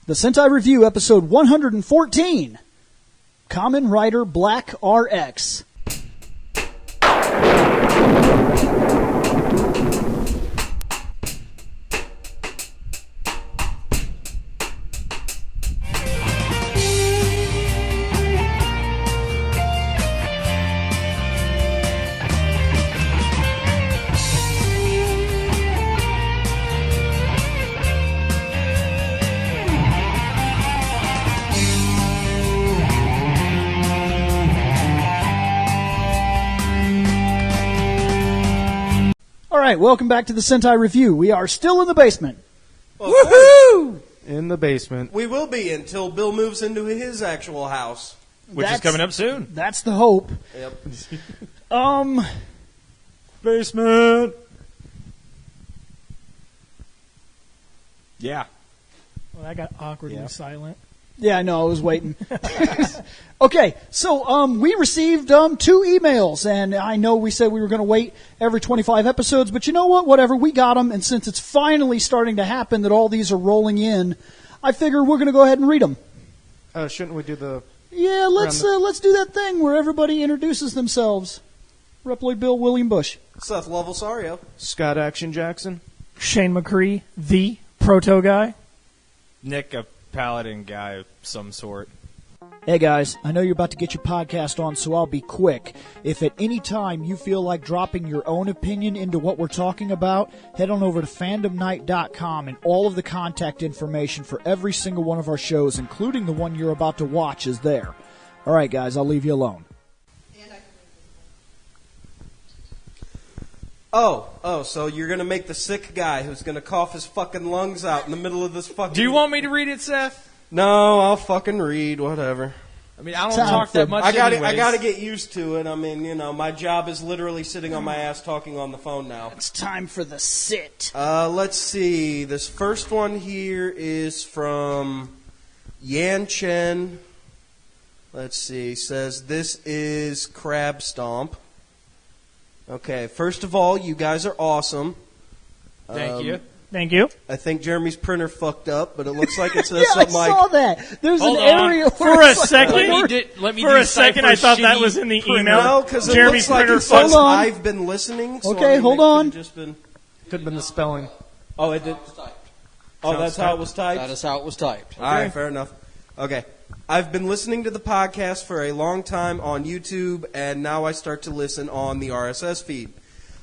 The Sentai Review, episode 114, Kamen Rider Black RX. Alright, welcome back to the Sentai Review. We are still in the basement. Well, woohoo! In the basement. We will be until Bill moves into his actual house. Which is coming up soon. That's the hope. Yep. Basement. Yeah. Well, I got awkwardly silent. Yeah, I know, I was waiting. Okay, so we received 2 emails, and I know we said we were going to wait every 25 episodes, but you know what? Whatever, we got them, and since it's finally starting to happen that all these are rolling in, I figure we're going to go ahead and read them. Shouldn't we do the... Yeah, let's do that thing where everybody introduces themselves. Reploid Bill, William Bush. Seth Lovell-Sario. Scott Action Jackson. Shane McCree, the proto guy. Nick, a paladin guy of some sort. Hey guys, I know you're about to get your podcast on, so I'll be quick. If at any time you feel like dropping your own opinion into what we're talking about, head on over to fandomnight.com, and all of the contact information for every single one of our shows, including the one you're about to watch, is there. Alright guys, I'll leave you alone. So you're going to make the sick guy who's going to cough his fucking lungs out in the middle of this fucking... Do you want me to read it, Seth? No, I'll fucking read, whatever. I mean, I don't talk that much I got anyways. to get used to it. I mean, you know, my job is literally sitting on my ass talking on the phone now. It's time for the sit. Let's see. This first one here is from Yan Chen. Let's see. Says, this is Crab Stomp. Okay, first of all, you guys are awesome. Thank you. Thank you. I think Jeremy's printer fucked up, but it looks like it says Yeah, I something like... saw that. There's Hold an on. area For where a it's like second, Let me for a second, I thought that was in the email. No, because it Jeremy's looks like printer it says Hold on. I've been listening. So Okay, I mean, hold it on. could've Just been... Could have been the spelling. Oh, it did. Oh, that's how it was typed? That is how it was typed. All right, fair enough. Okay. I've been listening to the podcast for a long time on YouTube, and now I start to listen on the RSS feed.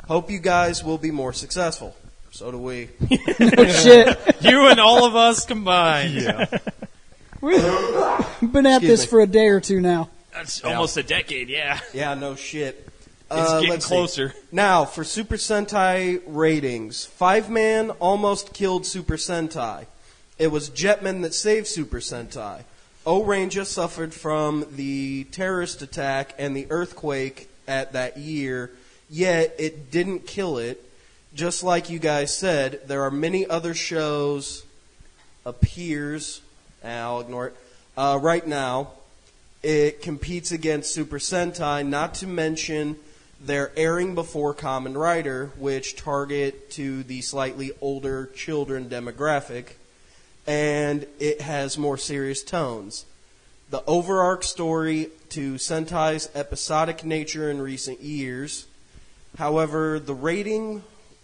Hope you guys will be more successful. So do we. no shit. You and all of us combined. Yeah. We've been at Excuse this me. for a day or two now. That's almost a decade, yeah. Yeah, no shit. It's getting let's see. closer. Now, for Super Sentai ratings. 5-Man almost killed Super Sentai. It was Jetman that saved Super Sentai. O-Ranger suffered from the terrorist attack and the earthquake at that year, yet it didn't kill it. Just like you guys said, there are many other shows, appears, I'll ignore it, right now. It competes against Super Sentai, not to mention they're airing before Kamen Rider, which target to the slightly older children demographic, and it has more serious tones. The overarch story to Sentai's episodic nature in recent years. However, the rating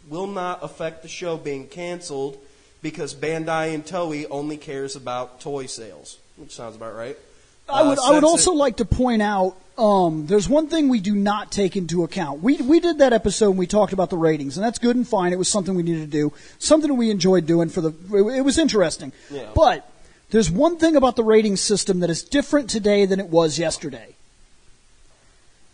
will not affect the show being canceled because Bandai and Toei only cares about toy sales, which sounds about right. I would also like to point out, there's one thing we do not take into account. We did that episode and we talked about the ratings, and that's good and fine. It was something we needed to do, something that we enjoyed doing it was interesting. Yeah. But there's one thing about the rating system that is different today than it was yesterday.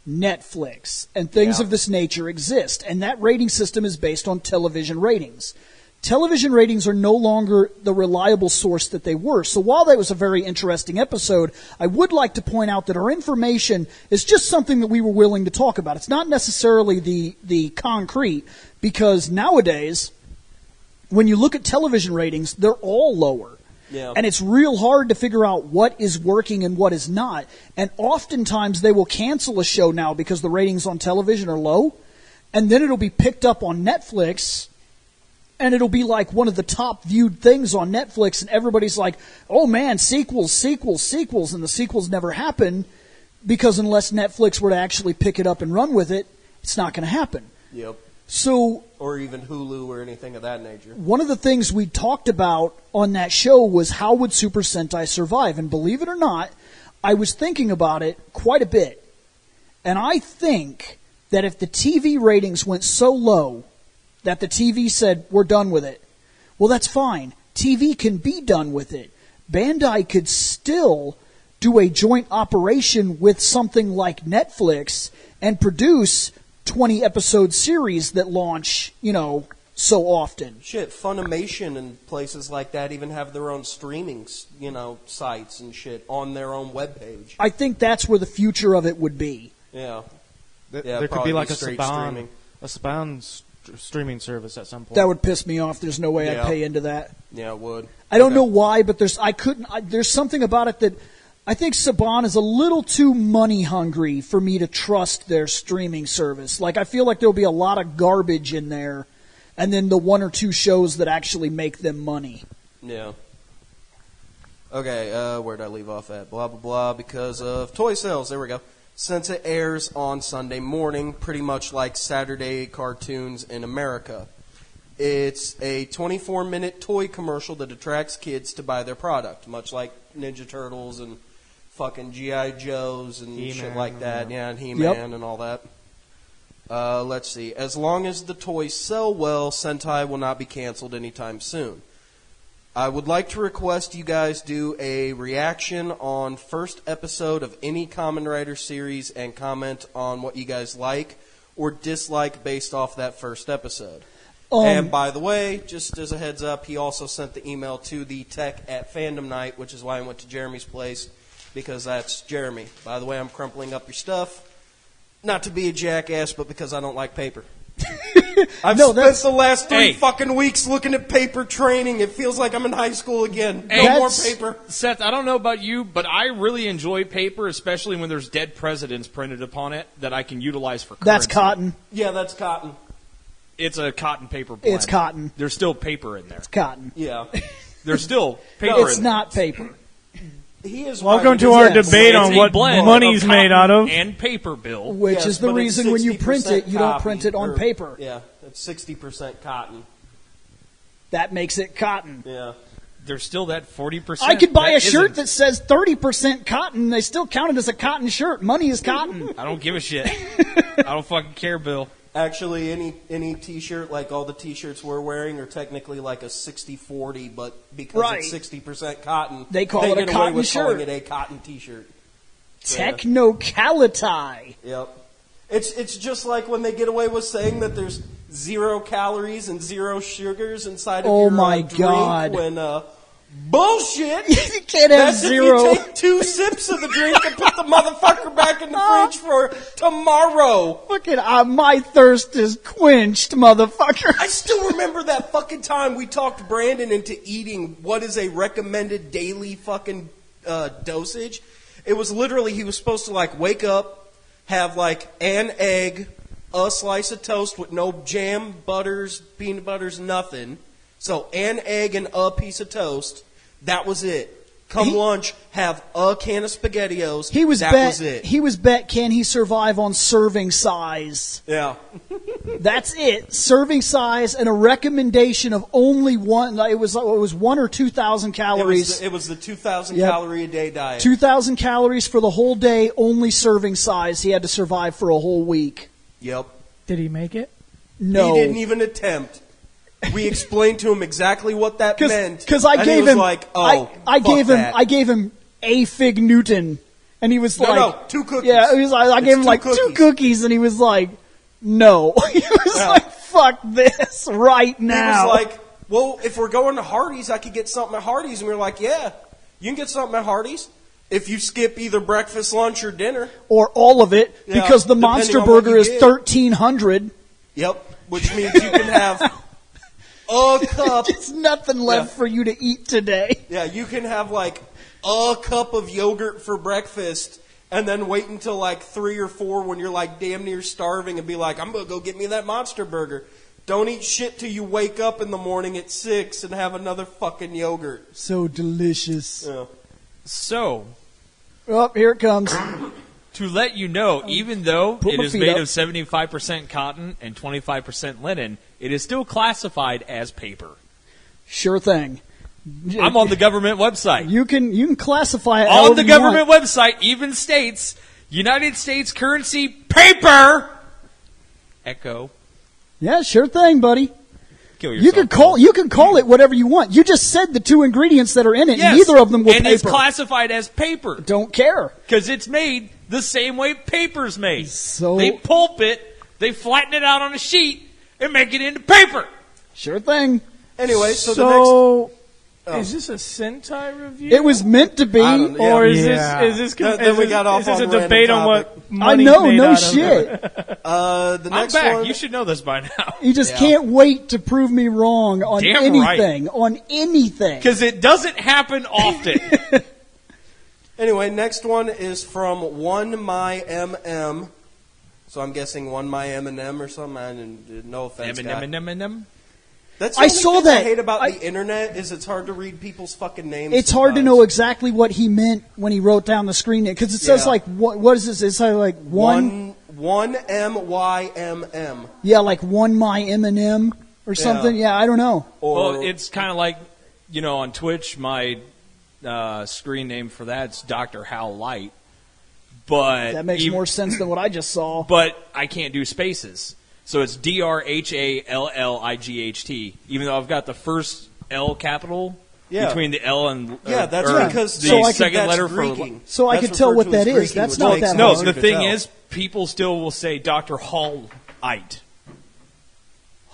Netflix and things of this nature exist, and that rating system is based on television ratings. Television ratings are no longer the reliable source that they were. So while that was a very interesting episode, I would like to point out that our information is just something that we were willing to talk about. It's not necessarily the concrete, because nowadays, when you look at television ratings, they're all lower. Yeah. And it's real hard to figure out what is working and what is not. And oftentimes they will cancel a show now because the ratings on television are low, and then it'll be picked up on Netflix, and it'll be like one of the top viewed things on Netflix, and everybody's like, oh man, sequels, sequels, sequels, and the sequels never happen because unless Netflix were to actually pick it up and run with it, it's not going to happen. Yep. So, or even Hulu or anything of that nature. One of the things we talked about on that show was how would Super Sentai survive, and believe it or not, I was thinking about it quite a bit, and I think that if the TV ratings went so low that the TV said, we're done with it, well, that's fine. TV can be done with it. Bandai could still do a joint operation with something like Netflix and produce 20-episode series that launch, so often. Shit, Funimation and places like that even have their own streaming, sites and shit on their own webpage. I think that's where the future of it would be. Yeah. There could be like a streaming. Saban streaming service at some point. That would piss me off. There's no way I'd pay into that. Yeah, it would. I don't know why, but there's something about it that I think Saban is a little too money hungry for me to trust their streaming service. Like, I feel like there'll be a lot of garbage in there, and then the one or two shows that actually make them money. Yeah. Okay, where'd I leave off at? Blah, blah, blah, because of toy sales. There we go. Since it airs on Sunday morning, pretty much like Saturday cartoons in America. It's a 24-minute toy commercial that attracts kids to buy their product, much like Ninja Turtles and fucking G.I. Joes and He-Man, shit like that. Yeah, and He-Man and all that. Let's see. As long as the toys sell well, Sentai will not be canceled anytime soon. I would like to request you guys do a reaction on first episode of any Kamen Rider series and comment on what you guys like or dislike based off that first episode. And by the way, just as a heads up, he also sent the email to the tech at Fandom Night, which is why I went to Jeremy's place, because that's Jeremy. By the way, I'm crumpling up your stuff. Not to be a jackass, but because I don't like paper. I've spent the last 3 fucking weeks looking at paper training. It feels like I'm in high school again. No more paper. Seth, I don't know about you, but I really enjoy paper, especially when there's dead presidents printed upon it that I can utilize for currency. That's cotton. Yeah, that's cotton. It's a cotton paper blend. It's cotton. There's still paper in there. It's cotton. Yeah. There's still paper It's in there. not paper. He is Welcome right. to our Yes. debate on It's a what blend money's of made out of. And paper, Bill. Which Yes, is the but it's reason when you print 60% it, you don't copy, print it on or- paper. Yeah, it's 60% cotton. That makes it cotton. Yeah. There's still that 40%. I could buy a that shirt isn't. that says 30% cotton. They still count it as a cotton shirt. Money is cotton. I don't give a shit. I don't fucking care, Bill. Actually, any T-shirt, like all the T-shirts we're wearing, are technically like a 60-40, but because Right. it's 60% cotton, They call it a get away cotton with calling shirt. it a cotton T-shirt. Technocality. Yep. It's just like when they get away with saying that there's 0 calories and 0 sugars inside of Oh your my drink God. when bullshit. You can't have That's zero. if you take 2 sips of the drink and put the motherfucker back in the fridge for tomorrow. Fucking, my thirst is quenched, motherfucker. I still remember that fucking time we talked Brandon into eating what is a recommended daily fucking dosage. It was literally, he was supposed to like wake up, have like an egg, a slice of toast with no jam, butters, peanut butters, nothing. So an egg and a piece of toast. That was it. Come lunch, have a can of SpaghettiOs. That was it. He was bet, can he survive on serving size? Yeah. That's it. Serving size and a recommendation of only one. It was 1 or 2,000 calories. It was the 2,000 Yep. calorie a day diet. 2,000 calories for the whole day, only serving size. He had to survive for a whole week. Yep. Did he make it? No. He didn't even attempt. We explained to him exactly what that meant. Because I and gave he was him, like, oh, I gave him a fig Newton, and he was No, like, no, 2 cookies. Yeah, he was like, I It's gave him 2 like 2 cookies. cookies, and he was like, no. He was Yeah. like, fuck this right now. He was like, well, if we're going to Hardee's, I could get something at Hardee's. And we were like, yeah, you can get something at Hardee's if you skip either breakfast, lunch, or dinner. or all of it, Yeah, because the depending Monster on what Burger you is get. $1,300. Yep, which means you can have a cup. There's nothing left Yeah. for you to eat today. Yeah, you can have like a cup of yogurt for breakfast and then wait until like 3 or 4 when you're like damn near starving and be like, I'm going to go get me that Monster Burger. Don't eat shit till you wake up in the morning at 6 and have another fucking yogurt. So delicious. Yeah. So, Oh, here it comes. to let you know, even though Put it my is feet made up. of 75% cotton and 25% linen, it is still classified as paper. Sure thing. I'm on the government website. You can classify it On however the you government want. website even states United States currency paper. Echo. Yeah, sure thing, buddy. Kill You yourself. can call it whatever you want. You just said the two ingredients that are in it. Yes, And neither of them were and paper. it's classified as paper Don't care. because it's made the same way paper's made. So- they pulp it, they flatten it out on a sheet, and make it into paper. Sure thing. Anyway, so the So, is this a Sentai review? It was meant to be. I don't know. Or is Yeah. this Then we got off is this on a a random debate on topic. what I money's know, made no out of? shit. the I'm next back. one. You should know this by now. You just Yeah. can't wait to prove me wrong on Damn anything. On anything. Because it doesn't happen often. Anyway, next one is from One My MM. So I'm guessing One My M&M or something. I didn't, no offense, guy. M&M. That's the I only saw thing that. I hate about I- the internet is it's hard to read people's fucking names. It's hard to sometimes. know exactly what he meant when he wrote down the screen name. Because it says Yeah. like, what is this? It's like one, One MYMM. yeah, like one my M&M or something. Yeah, I don't know. Or Well, it's kind of like, on Twitch, my screen name for that's Dr. Hal Light. But That makes more sense than what I just saw. But I can't do spaces. So it's DRHALLIGHT, even though I've got the first L capital Yeah. between the L and yeah, that's or because the so I could- second that's letter Greeking. So I That's could tell referred what to as that is. Greeking, That's which not makes that no. hard. sense The to thing tell. is, people still will say Dr. Hall-ite.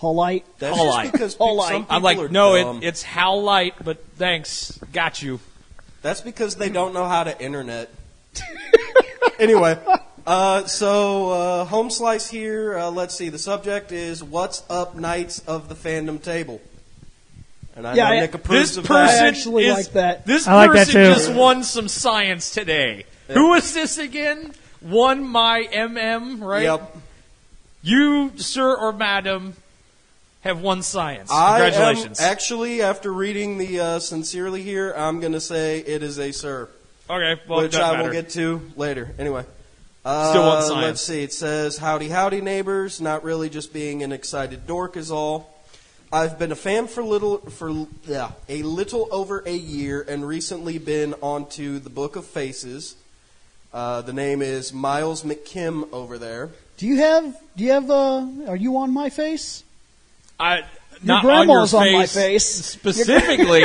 Holite. That's Hall just Light. because Hall some Light. people I'm like, are no, dumb. it's Hal Light, but thanks, got you. That's because they don't know how to internet. Anyway, so home slice here. Let's see. The subject is "What's Up, Knights of the Fandom Table," and I Yeah, know Nick approves This of person that. I actually is, like that. This I like that person too. just won some science today. Who is this again? One my MM, right? Yep. You, sir or madam, have won science. I am Congratulations. actually, after reading the sincerely here, I'm going to say it is a sir, Okay, well, it which doesn't I matter. will get to later. Anyway. Still want science. Let's see. It says, "Howdy, howdy, neighbors. Not really, just being an excited dork is all. I've been a fan for a little over a year, and recently been onto the Book of Faces. The name is Miles McKim over there. Do you have, are you on my face? Not grandma's on on your my face face. specifically.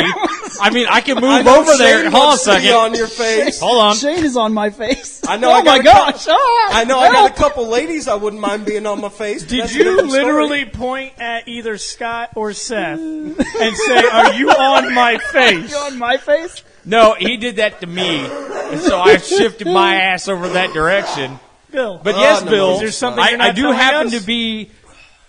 I mean, I can I move know over there. Shane Hold on a wants to be second. on your face. Hold on. Shane is on my face. I know. Oh I got my a gosh. Couple, Ah, I know. I got help. a couple ladies I wouldn't mind being on my face. but Did that's a you different story. literally point at either Scott or Seth and say, "Are you on my face?" You on my face? No, he did that to me, and so I shifted my ass over that direction. Bill, But yes, no, Bill, is there something you're I not do telling happen us? to be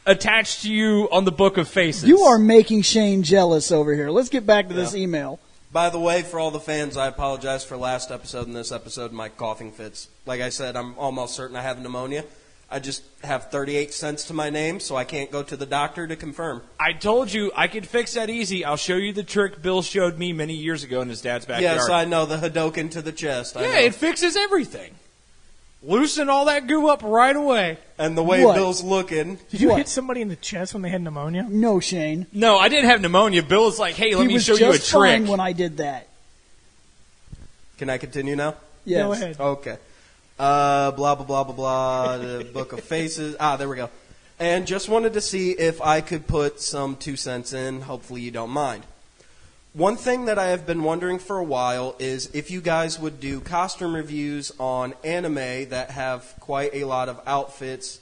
attached to you on the Book of Faces. You are making Shane jealous over here. Let's get back to this email. By the way, for all the fans, I apologize for last episode and this episode, my coughing fits. Like I said, I'm almost certain I have pneumonia. I just have 38 cents to my name, so I can't go to the doctor to confirm. I told you I could fix that easy. I'll show you the trick Bill showed me many years ago in his dad's backyard. Yes, I know, the Hadoken to the chest. I Yeah, know. it fixes everything. Loosen all that goo up right away. And the way What? Bill's looking. did you What? hit somebody in the chest when they had pneumonia? No, Shane. No, I didn't have pneumonia. Bill was like, hey, let He me was show you a just trick. fine when I did that. Can I continue now? Yes. Go ahead. Okay. Blah, blah, blah, blah, blah. The Book of Faces. There we go. And just wanted to see if I could put some 2 cents in. Hopefully you don't mind. One thing that I have been wondering for a while is if you guys would do costume reviews on anime that have quite a lot of outfits.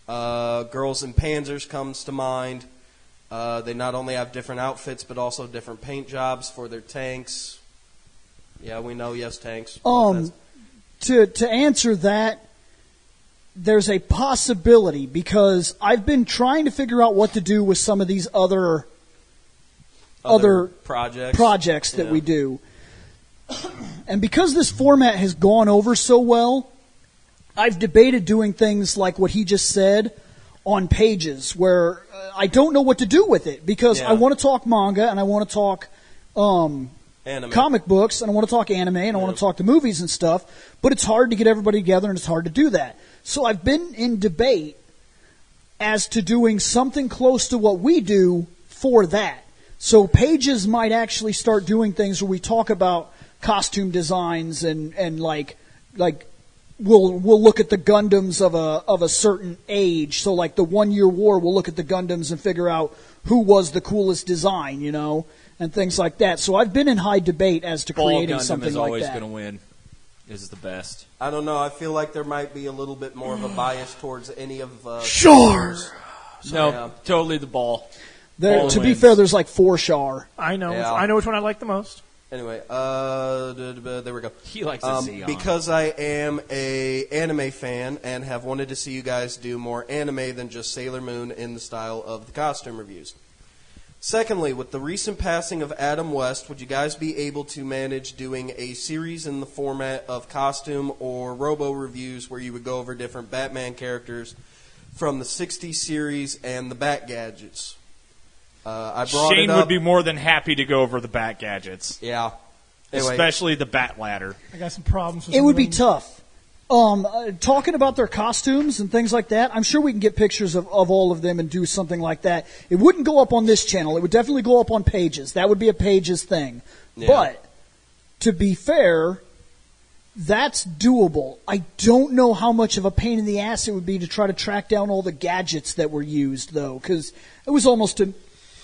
Girls in Panzers comes to mind. They not only have different outfits, but also different paint jobs for their tanks. Yeah, we know, yes, tanks. To answer that, there's a possibility because I've been trying to figure out what to do with some of these other projects that we do. And because this format has gone over so well, I've debated doing things like what he just said, on pages where I don't know what to do with it because I want to talk manga and I want to talk comic books and I want to talk anime and I want to talk the movies and stuff, but it's hard to get everybody together and it's hard to do that. So I've been in debate as to doing something close to what we do for that. So pages might actually start doing things where we talk about costume designs and like we'll look at the Gundams of a certain age. So like the 1 Year War, we'll look at the Gundams and figure out who was the coolest design, you know, and things like that. So I've been in high debate as to creating something like that. Ball Gundam is always going to win. This is the best. I don't know. I feel like there might be a little bit more of a bias towards any of. Sure. No, totally the ball. To be fair, there's like 4 Char. I know. Yeah. I know which one I like the most. Anyway, there we go. He likes to see because I am a anime fan and have wanted to see you guys do more anime than just Sailor Moon in the style of the costume reviews. Secondly, with the recent passing of Adam West, would you guys be able to manage doing a series in the format of costume or robo reviews where you would go over different Batman characters from the 60s series and the Bat Gadgets? I brought Shane it up. would be more than happy to go over the Bat Gadgets. Yeah. Anyway. Especially the Bat Ladder. I got some problems with it. Would be tough. Talking about their costumes and things like that, I'm sure we can get pictures of all of them and do something like that. It wouldn't go up on this channel. It would definitely go up on Pages. That would be a Pages thing. Yeah. But, to be fair, that's doable. I don't know how much of a pain in the ass it would be to try to track down all the gadgets that were used, though, because it was almost a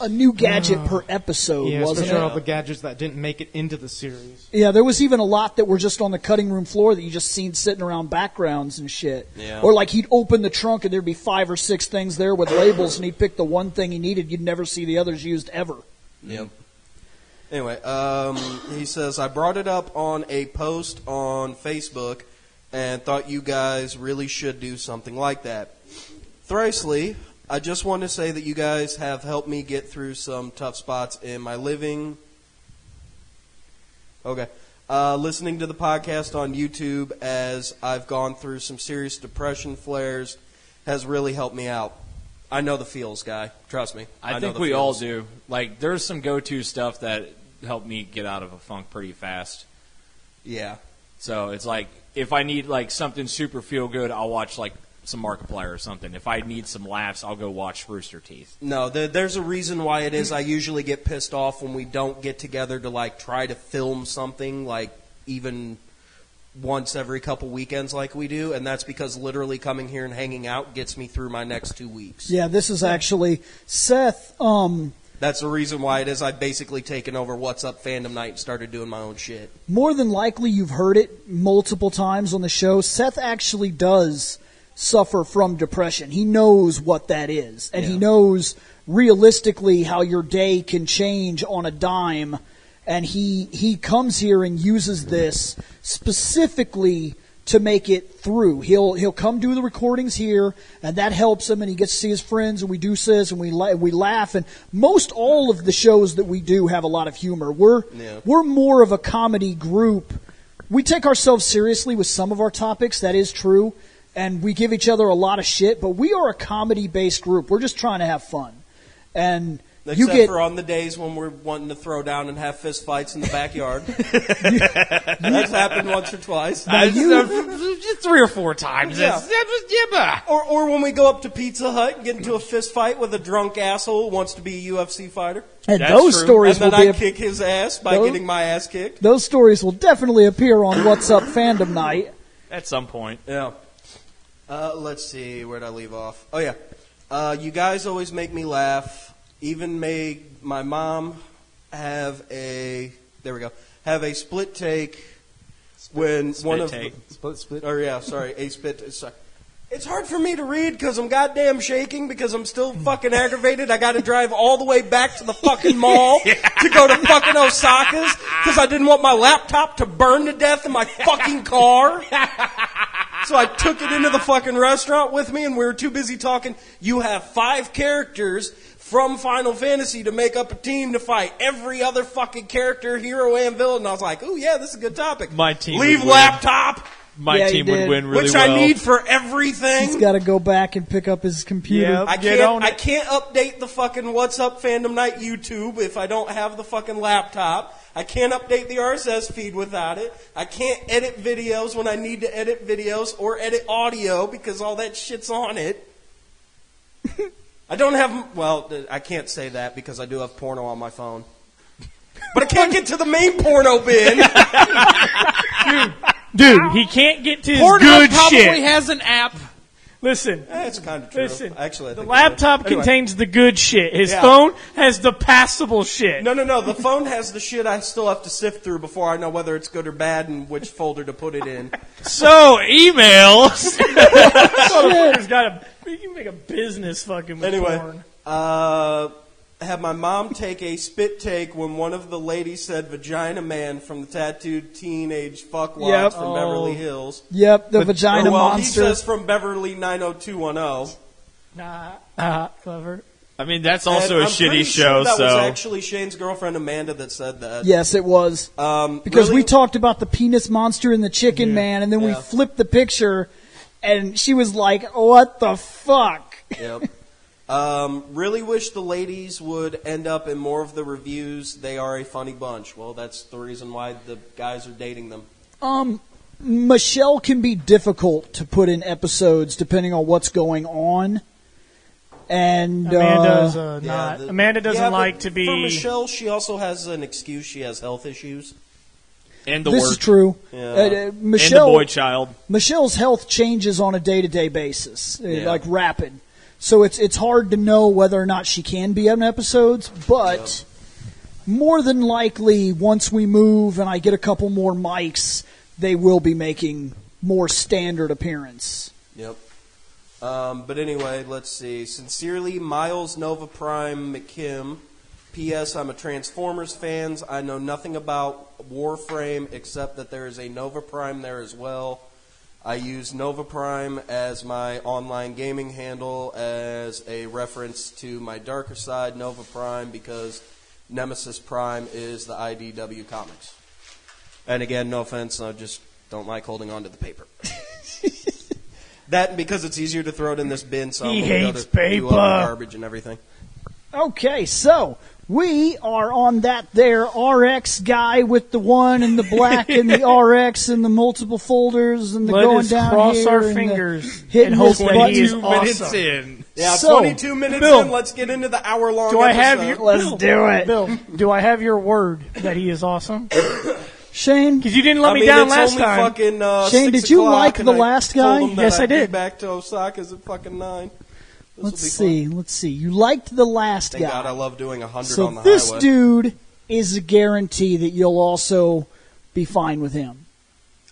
new gadget per episode, wasn't it? Yeah, all the gadgets that didn't make it into the series. Yeah, there was even a lot that were just on the cutting room floor that you just seen sitting around backgrounds and shit. Yeah. Or like he'd open the trunk and there'd be 5 or 6 things there with labels and he'd pick the one thing he needed. You'd never see the others used ever. Yep. Anyway, he says, I brought it up on a post on Facebook and thought you guys really should do something like that. Thricely, I just want to say that you guys have helped me get through some tough spots in my living. Okay. Listening to the podcast on YouTube as I've gone through some serious depression flares has really helped me out. I know the feels, guy. Trust me. I think we all do. Like, there's some go-to stuff that helped me get out of a funk pretty fast. Yeah. So it's like, if I need like something super feel-good, I'll watch like some Markiplier or something. If I need some laughs, I'll go watch Rooster Teeth. No, there's a reason why it is. I usually get pissed off when we don't get together to like try to film something like even once every couple weekends like we do, and that's because literally coming here and hanging out gets me through my next 2 weeks. Yeah, this is actually Seth. That's the reason why it is. I've basically taken over What's Up Fandom Night and started doing my own shit. More than likely, you've heard it multiple times on the show. Seth actually does suffer from depression. He knows what that is, and he knows realistically how your day can change on a dime, and he comes here and uses this specifically to make it through. He'll come do the recordings here, and that helps him, and he gets to see his friends, and we do this, and we laugh, and most all of the shows that we do have a lot of humor. We're more of a comedy group. We take ourselves seriously with some of our topics, that is true, and we give each other a lot of shit, but we are a comedy-based group. We're just trying to have fun. And Except for on the days when we're wanting to throw down and have fist fights in the backyard. That's happened once or twice. Just 3 or 4 times. Yeah. Or when we go up to Pizza Hut and get into a fist fight with a drunk asshole who wants to be a UFC fighter. And those stories and will then I kick his ass by getting my ass kicked. Those stories will definitely appear on What's Up Fandom Night. At some point. Yeah. Let's see. Where'd I leave off? Oh, yeah. You guys always make me laugh. Even made my mom have a split take when one of split. Oh yeah, sorry, a split. Sorry. It's hard for me to read because I'm goddamn shaking because I'm still fucking aggravated. I got to drive all the way back to the fucking mall to go to fucking Osaka's because I didn't want my laptop to burn to death in my fucking car. So I took it into the fucking restaurant with me, and we were too busy talking. You have 5 characters from Final Fantasy to make up a team to fight every other fucking character, hero and villain. And I was like, "Ooh, yeah, this is a good topic." My team leave laptop, my Yeah, team he would did. win really Which well. I need for everything. He's got to go back and pick up his computer. Yep. I Get on can't. I it. can't update the fucking What's Up Fandom Night YouTube if I don't have the fucking laptop. I can't update the RSS feed without it. I can't edit videos when I need to edit videos or edit audio because all that shit's on it. I don't have. Well, I can't say that because I do have porno on my phone. But I can't get to the main porno bin. Dude, he can't get to his Pornhub good probably shit. has an app. Listen. That's kind of true. Listen, Actually, I the think laptop anyway. contains the good shit. His Yeah. phone has the passable shit. No. The phone has the shit I still have to sift through before I know whether it's good or bad and which folder to put it in. So, emails. Motherfucker's got a. You can make a business fucking with Anyway, porn. had my mom take a spit take when one of the ladies said "vagina man" from the tattooed teenage fuckwads Yep. from Beverly Hills. Yep, the vagina Well, monster. he says from Beverly 90210. Clever. I mean, that's also And a I'm pretty shitty show, sure that so. was actually Shane's girlfriend Amanda that said that. Yes, it was. Because really- we talked about the penis monster and the chicken man, and then we Yeah. flipped the picture, and she was like, what the fuck? Yep. Really wish the ladies would end up in more of the reviews. They are a funny bunch. Well, that's the reason why the guys are dating them. Michelle can be difficult to put in episodes depending on what's going on. And Amanda's Yeah, not. the- Amanda doesn't yeah, but like to be. For Michelle, she also has an excuse. She has health issues. And the this work. is true. Yeah. And the Michelle, boy child. Michelle's health changes on a day-to-day basis, Yeah. like rapid. So it's hard to know whether or not she can be on episodes, but more than likely, once we move and I get a couple more mics, they will be making more standard appearance. Yep. But anyway, let's see. Sincerely, Miles Nova Prime McKim. P.S. I'm a Transformers fan. I know nothing about Warframe except that there is a Nova Prime there as well. I use Nova Prime as my online gaming handle as a reference to my darker side, Nova Prime, because Nemesis Prime is the IDW comics. And again, no offense, I just don't like holding on to the paper. That and because it's easier to throw it in this bin, so He I'm going hates to do paper. up the garbage and everything. Okay, so we are on that there RX guy with the one and the black and the RX and the multiple folders and the Let going us down cross here our and the fingers hitting and hope this that button. he is 2 minutes awesome. in. Yeah, So, 22 minutes Bill, in, let's get into the hour-long Do I have episode. your? Let's Bill, do it. Bill, do I have your word that he is awesome? Shane, Because you didn't let me mean, down it's last only time. Fucking, Shane, 6 did you o'clock, like and the I last told guy? him that Yes, I I'd be did. back to Osaka's at fucking 9. let's see. You liked the last Thank God I guy. love doing 100 So on the this highway. dude is a guarantee that you'll also be fine with him.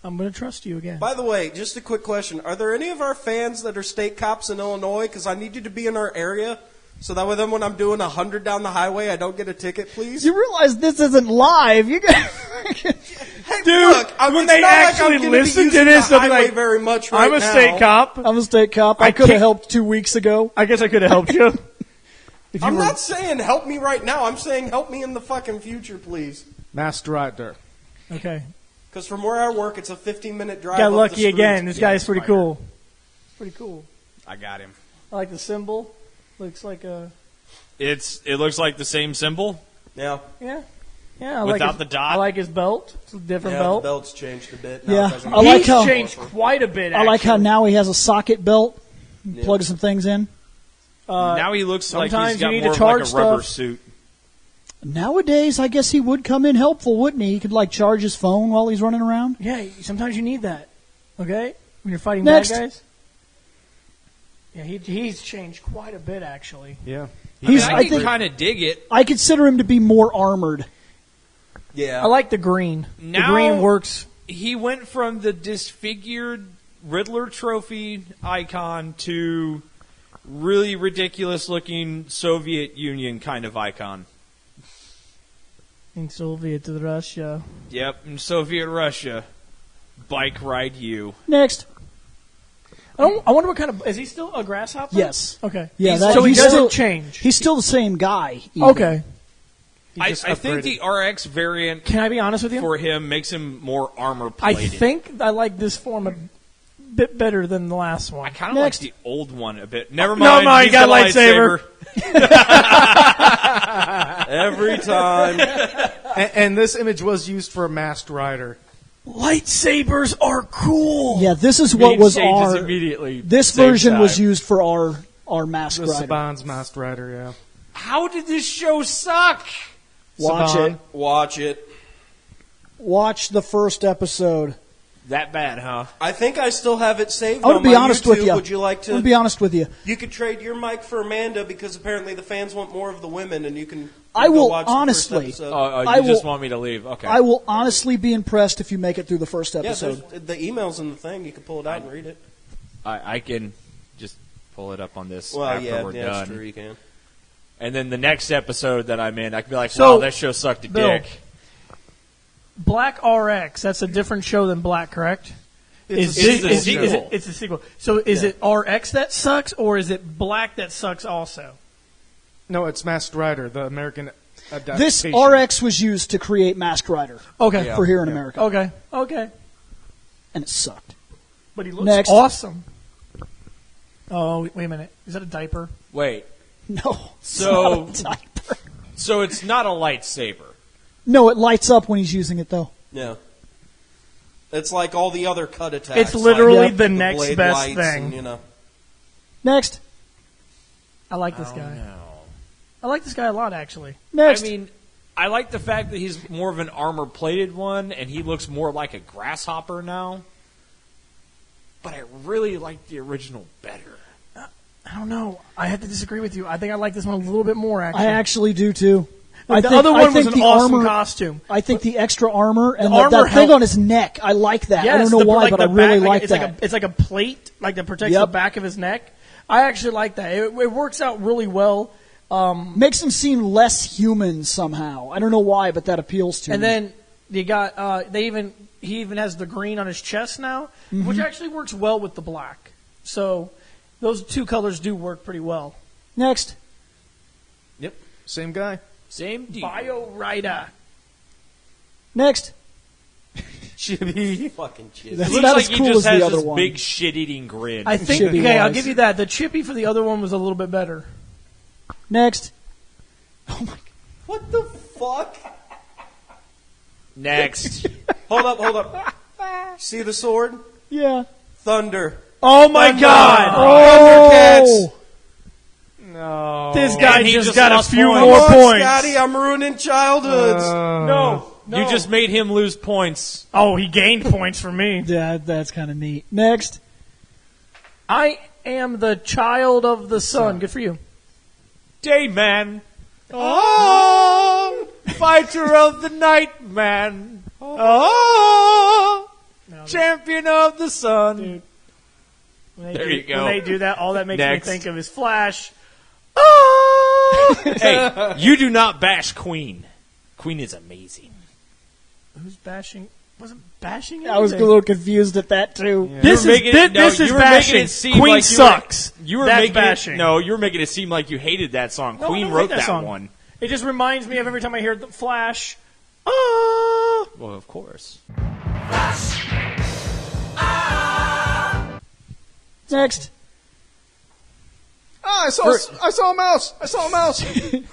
I'm going to trust you again. By the way, just a quick question. Are there any of our fans that are state cops in Illinois? Because I need you to be in our area. So that way then when I'm doing 100 down the highway, I don't get a ticket, please. You realize this isn't live. You got Hey, Dude, look, when it's they not actually like I'm gonna be listen to using this, the they'll be highway like, very much right I'm a now. state cop. I'm a state cop. I I could have can't- helped 2 weeks ago. I guess I could have helped you. If you I'm were- not saying help me right now. I'm saying help me in the fucking future, please. Master Rider. Okay. Because from where I work, it's a 15-minute drive. Got up the lucky street. again. This guy's pretty Spider. cool. Pretty cool. I got him. I like the symbol. Looks like a. It looks like the same symbol. Yeah. Yeah. Yeah, I like Without his, the dot? I like his belt. It's a different Yeah, the belt. belt's changed a bit. Now Yeah. it doesn't I like He's how- changed quite a bit. I like how actually. now he has a socket belt. Plug some things in. Now he looks like sometimes he's got you need more to of like a charge rubber stuff. suit. Nowadays, I guess he would come in helpful, wouldn't he? He could like charge his phone while he's running around. Yeah, sometimes you need that. Okay, when you're fighting Next. bad guys. Yeah, he's changed quite a bit actually. Yeah. I think kind of dig it. I consider him to be more armored. Yeah. I like the green. The Now- green works. He went from the disfigured Riddler trophy icon to really ridiculous looking Soviet Union kind of icon. In Soviet to Russia. Yep, in Soviet Russia. Bike ride you. Next, I wonder what kind of. Is he still a grasshopper? yes, Okay. yeah. He's That, So he he's doesn't still change. he's still the same guy. even. Okay. I just think upgraded. the RX variant Can I be honest with you? for him makes him more armor I plated. think I like this form a bit better than the last one. I kind of like Next. the old one a bit. Never No, mind. no, you he's got got lightsaber. Every time. And this image was used for a Masked Rider. Lightsabers are cool. Yeah, this is what Meme was changes our. immediately. This same version was time. used for our Masked The Rider. Saban's Masked Rider, yeah. How did this show suck? Watch Saban. it. Watch it. Watch the first episode. That bad, huh? I think I still have it saved I'm on gonna be my honest YouTube. with you. Would you like I'm to? gonna be honest with you. You could trade your mic for Amanda because apparently the fans want more of the women, and you can. I go will watch the honestly- first episode. You I just will- want me to leave? Okay. I will honestly be impressed if you make it through the first Yeah, episode. there's the emails in the thing. You can pull it out and read it. I can just pull it up on this Well, after yeah, we're yeah, done. that's true. You can. And then the next episode that I'm in, I can be like, So, wow, that show sucked a Bill, dick. Black RX, that's a different show than Black, correct? It's a sequel. It's a sequel. So is it RX that sucks, or is it Black that sucks also? No, it's Masked Rider, the American adaptation. This RX was used to create Masked Rider Okay. for here in America, Okay. Okay. and it sucked. But he looks Next. awesome. Oh, wait a minute. Is that a diaper? Wait. No, it's So- not a diaper. So it's not a lightsaber. No, it lights up when he's using it though. Yeah. It's like all the other cut attacks. It's literally like the next blade best lights thing. And, you know. Next, I like this guy. No. I like this guy a lot, actually. next. I mean, I like the fact that he's more of an armor-plated one, and he looks more like a grasshopper now. But I really like the original better. I don't know. I have to disagree with you. I think I like this one a little bit more, actually. I actually do too. the think- other I one was think an the awesome armor- costume. I think the extra armor and The armor that thing helped- on his neck, I like that. I don't know the- why, like but the I really back, like it's that. it's like a plate, like that protects the Yep. back of his neck. I actually like that. It works out really well. Makes him seem less human somehow. I don't know why, but that appeals to And me. then you got he even has the green on his chest now, which actually works well with the black. So those two colors do work pretty well. Next, Yep, same guy. Same deal. Bio Rider. next. Chibi. Fucking cheese. That's It looks not like as he cool just as the has other this one. big shit-eating grin. I think Chibi okay, I'll wise. give you that. The chippy for the other one was a little bit better. Next. Oh my! What the fuck? Next. Hold up. See the sword? Yeah. Thunder. Oh my God! Oh. No. This guy And he just just got a lost few points. more Come on, points. Scotty, I'm ruining childhoods. No. You just made him lose points. Oh, he gained points for me. Yeah, that's kind of neat. Next. I am the child of the sun. Good for you. Dayman. Oh, fighter of the night, man. Oh, champion of the sun. There you go. When they do that, all that makes Next. me think of is Flash. Oh! Hey, you do not bash Queen. Queen is amazing. Who's bashing? Wasn't bashing I was a anything. little confused at that too. This You were is making this, it- no, this is you were making bashing. it seem Queen like you were- sucks. You were That's making bashing. you were making it seem like you hated that song. No, I Queen don't wrote hate that song. one. It just reminds me of every time I hear the Flash. Oh! Well, of course. Next. Ah, I saw a mouse. I saw a mouse.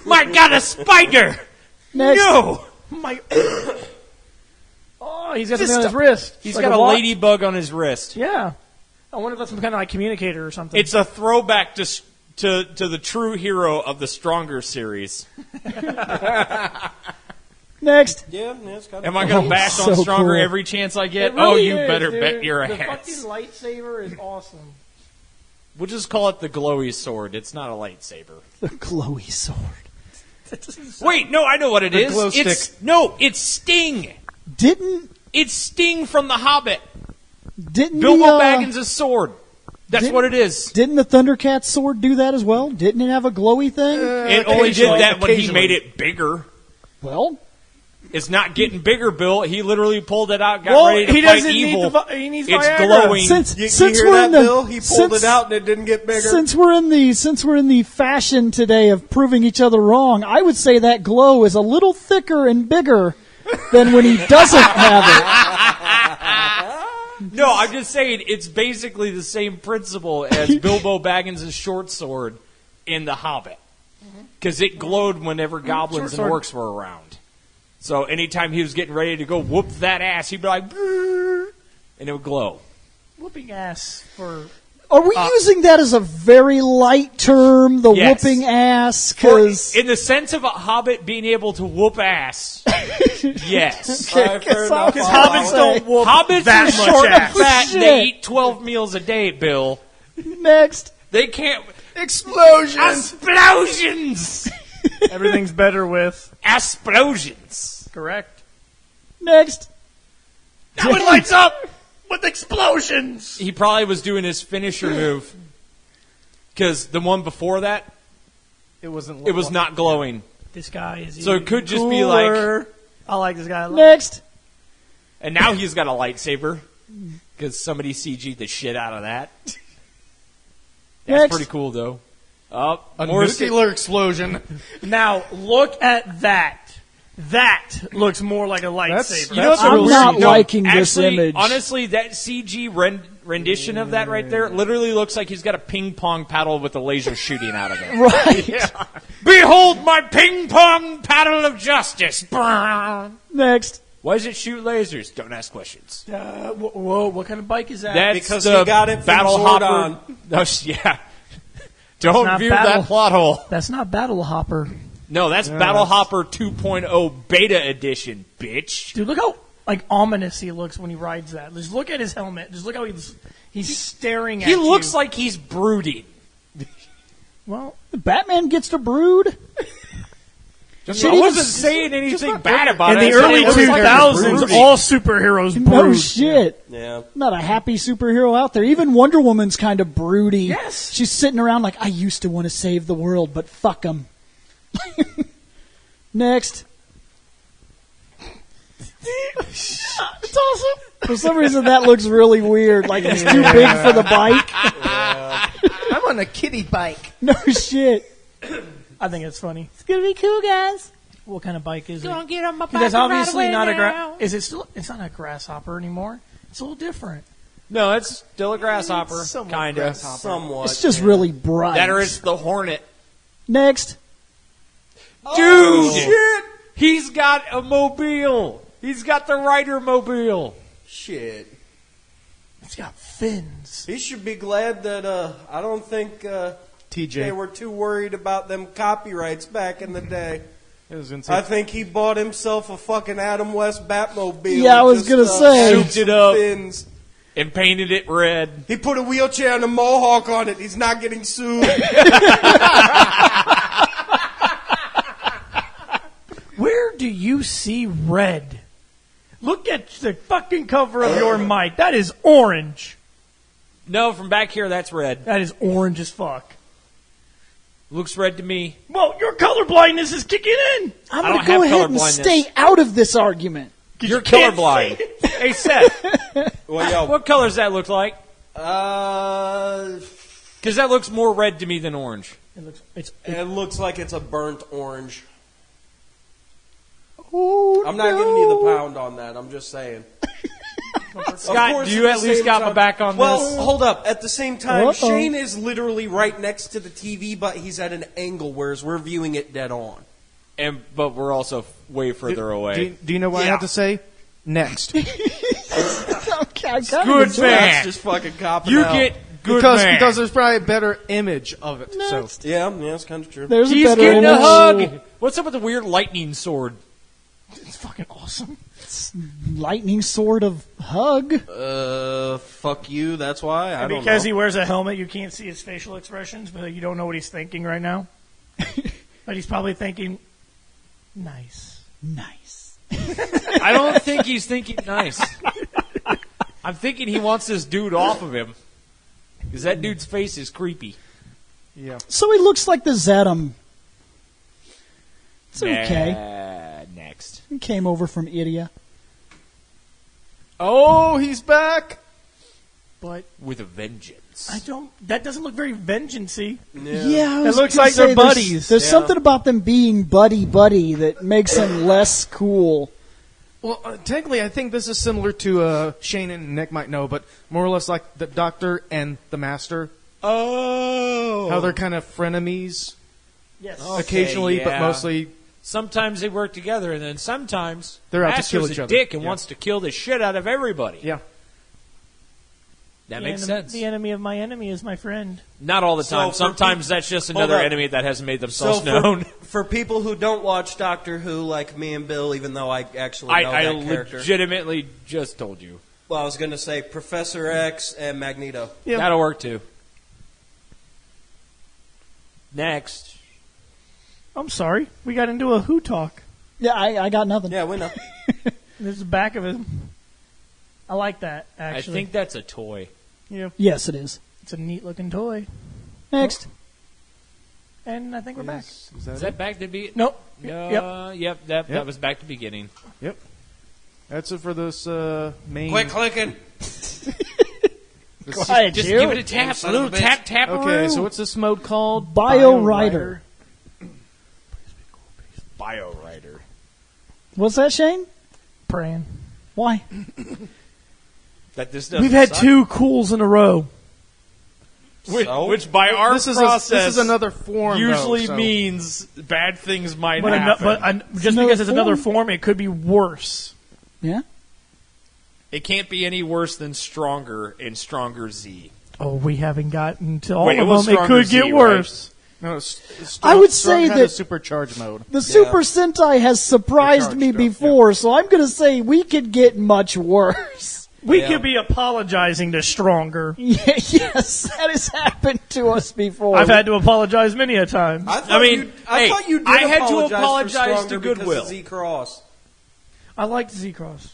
My God, a spider! Next. No, My. Oh, he's got something on his wrist. he's Like got a watch. ladybug on his wrist. Yeah. I wonder if that's some kind of like communicator or something. It's a throwback to the true hero of the Stronger series. Next. Yeah, it's kind Am I going to bash so on Stronger cool. every chance I get? It really Oh, you is, better dude. bet your The ass. fucking lightsaber is awesome. We'll just call it the glowy sword. It's not a lightsaber. The glowy sword. Wait, no, I know what it is. glow It's stick. it's Sting. Didn't It's Sting from The Hobbit. didn't Bilbo the, Baggins' sword. That's didn't- what it is. Didn't the Thundercat sword do that as well? Didn't it have a glowy thing? It only did occasionally, that when he occasionally. made it bigger. Well, It's not getting bigger, Bill. He literally pulled it out, got ready to he fight doesn't evil. he needs It's Viagra. glowing. You hear that, Bill? He pulled it out and it didn't get bigger. Since we're in the fashion today of proving each other wrong, I would say that glow is a little thicker and bigger than when he doesn't have it. No, I'm just saying it's basically the same principle as Bilbo Baggins' short sword in The Hobbit. Because it glowed whenever goblins and orcs were around. So anytime he was getting ready to go whoop that ass, he'd be like, "Brrr," and it would glow. Whooping ass for... Are we using that as a very light term, the Yes. whooping ass? Because In the sense of a hobbit being able to whoop ass, yes. Because hobbits don't whoop Hobbits that are much short and ass. fat, and Shit. they eat 12 meals a day, Bill. next, They can't... Explosions! Explosions! Everything's better with... Explosions. Correct. next. Now it lights up with explosions! He probably was doing his finisher move. Because the one before that, It was not glowing. This guy is... So it could just be like... cooler. I like this guy a lot. Next. And now he's got a lightsaber. Because somebody CG'd the shit out of that. That's Next. pretty cool, though. Oh, a more nuclear explosion. Now, look at that. That looks more like a That's- lightsaber. You know what's I'm weird? not No, liking this actually, image. Honestly, that CG rendition of that right there literally looks like he's got a ping pong paddle with a laser shooting out of it. Right. Behold my ping pong paddle of justice! Next. Why does it shoot lasers? Don't ask questions. Whoa, what kind of bike is that? That's Because the he got it from battle Zordon. hopper. No, yeah. Don't not view battle. that plot hole. That's not Battle Hopper. No, that's Battle Hopper 2.0 Beta Edition, bitch. Dude, look how ominous he looks when he rides that. Just look at his helmet. Just look how he's staring at He you. looks like he's brooding. Well, Batman gets to brood. I wasn't saying anything bad about in it. the I said early it looks like 2000s, brooding. all superheroes No brood. shit. Yeah. Not a happy superhero out there. Even Wonder Woman's kind of broody. Yes. She's sitting around like, I used to want to save the world, but fuck them. Next. It's awesome. For some reason, that looks really weird. Like it's too big for the bike. I'm on a kiddie bike. No shit. I think it's funny. It's gonna be cool, guys. What kind of bike is it? Don't get on my bike That's and obviously ride not away a now. Is it still? It's not a grasshopper anymore. It's a little different. No, it's still a grasshopper, somewhat kind of. grasshopper. Somewhat. It's just really bright. That or it's the Hornet. Next. Dude! Shit! He's got a mobile. He's got the Rider mobile. Shit. It's got fins. He should be glad that I don't think TJ. they were too worried about them copyrights back in the day. I was gonna I say, think he bought himself a fucking Adam West Batmobile. Yeah, I was just, gonna say. added Souped it some up. fins. And painted it red. He put a wheelchair and a mohawk on it. He's not getting sued. Where do you see red? Look at the fucking cover of your mic. That is orange. No, from back here, that's red. That is orange as fuck. Looks red to me. Well, your color blindness is kicking in. I'm I gonna don't go have ahead color and blindness. stay out of this argument. You're can't colorblind. Hey, Seth, Well, yo, what color does that look like? uh, Because that looks more red to me than orange. it looks like it's a burnt orange. Oh, I'm not giving you the pound on that. I'm just saying. Scott, course, do you at at the least same got my time- back on Well, this? hold up. At the same time, Uh-oh. Shane is literally right next to the TV, but he's at an angle, whereas we're viewing it dead on. But we're also way further away. do you know what I Yeah. have to say? Next. Okay, I kinda Good enjoy man. it. That's just fucking copping You out. get good because man. there's probably a better image of it. Next. So Yeah, it's kind of true. There's He's a better getting a image. hug. What's up with the weird lightning sword? It's fucking awesome. Lightning sword of hug. Fuck you. That's why. I don't Because know. he wears a helmet, you can't see his facial expressions, but you don't know what he's thinking right now. But he's probably thinking, nice. Nice. I don't think he's thinking nice. I'm thinking he wants this dude off of him. Because that dude's face is creepy. yeah. So he looks like the Zetum. It's okay. Next. He came over from India. Oh, he's back. But With a vengeance. that doesn't look very vengeance-y. Yeah, I was It looks gonna like they're say buddies. There's Yeah. something about them being buddy-buddy that makes him less cool. Well, technically, I think this is similar to Shane and Nick might know, but more or less like the Doctor and the Master. Oh. How they're kind of frenemies Yes. occasionally, but yeah. mostly. Sometimes they work together, and then sometimes They're out to Master's kill each a other. dick and Yeah. wants to kill the shit out of everybody. Yeah. That The makes enem- sense. The enemy of my enemy is my friend. Not all the So time. for Sometimes that's just another up. enemy that hasn't made themselves So known. for people who don't watch Doctor Who, like me and Bill, even though I actually know I that character. legitimately just told you. Well, I was going to say Professor X and Magneto. Yeah. That'll work too. Next. I'm sorry. We got into a Who talk. Yeah, I got nothing. Yeah, we know. There's the back of him. I like that, actually. I think that's a toy. Yeah. Yes, it is. It's a neat-looking toy. Next. And I think we're back. Is Is that back to be? Nope. No. Yep. That Yep. was back to beginning. Yep. That's it for this main. Quit clicking. Quiet, Just you. give it a tap. A little tap. Okay, so what's this mode called? Bio Rider. Bio Rider. What's that, Shane? Praying. Why? That this doesn't We've had suck. 2 cools in a row. Which by our This is process this is another form. usually though, so. means bad things might But, happen. just Another because it's another form? form, it could be worse. Yeah? It can't be any worse than Stronger and Stronger Z. Oh, we haven't gotten to all Wait, it of was them. It Stronger could Z, get right? worse. No, I would Strong say had that- a supercharged mode. The Super Sentai has surprised Supercharged me stuff, before, so I'm going to say we could get much worse. We Yeah. could be apologizing to Stronger. Yes, that has happened to us before. I've had to apologize many a time. I I mean, you, hey, thought you did I had to apologize apologize for to Stronger because Goodwill. of Z-Cross. I liked Z-Cross.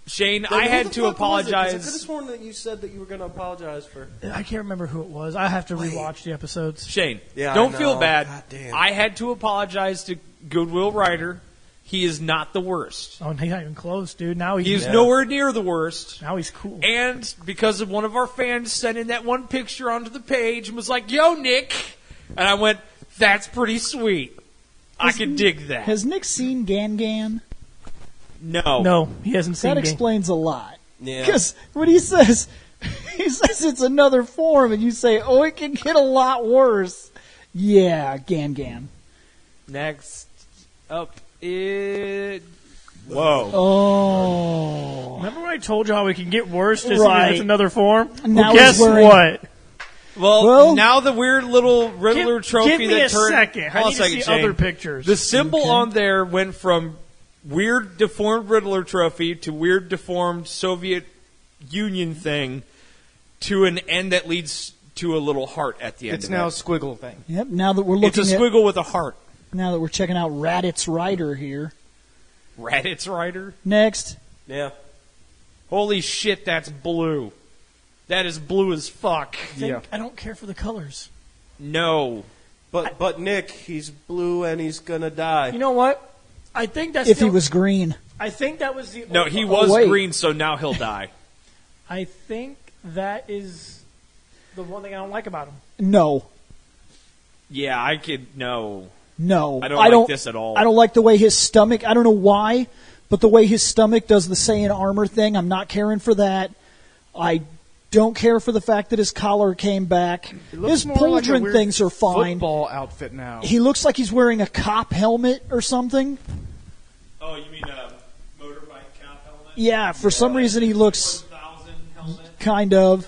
Shane, Then I who had the to fuck was it? 'Cause I could have apologize. sworn that you said that you were going to apologize for. I can't remember who it was. I have to rewatch the episodes. Shane, Yeah, don't I feel know. bad. God damn. I had to apologize to Goodwill Rider. He is not the worst. Oh, he's not even close, dude. Now He he's is nowhere near the worst. now he's cool. And because of one of our fans sending that one picture onto the page and was like, "Yo, Nick," and I went, "That's pretty sweet. I could dig that." Has Nick seen Gan? No, No, he hasn't seen That Game. explains a lot. Yeah. Because when he says it's another form, and you say, "Oh, it can get a lot worse." Yeah, Gan. Next up is whoa. Oh, Remember when I told you how it can get worse just Right. because it's another form? Now Well, guess he's wearing- what? Well, now the weird little Riddler Give trophy me that a turned. second. Hold I on need a second, to see Shane. other pictures. The symbol on there went from weird deformed Riddler trophy to weird deformed Soviet Union thing to an end that leads to a little heart at the end. It's of now a it. squiggle thing. Yep. Now that we're It's a looking at squiggle with a heart. now that we're checking out Raditz Rider here. Raditz Rider. Next, Yeah. Holy shit, that's blue. That is blue as fuck. I don't care for the colors. No. But Nick, he's blue and he's going to die. You know what? I think that's if the- he was green, I think that was the. No, he was wait. green, so now he'll die. I think that is the one thing I don't like about him. no. Yeah, I could. No. No, I don't like this at all. I don't like the way his stomach. I don't know why, but the way his stomach does the Saiyan armor thing, I'm not caring for that. I don't care for the fact that his collar came back. It looks His more like a pauldron weird things are fine. Football outfit now. He looks like he's wearing a cop helmet or something. Oh, you mean a motorbike cop helmet? Yeah, for some reason he looks 1000 helmet? kind of.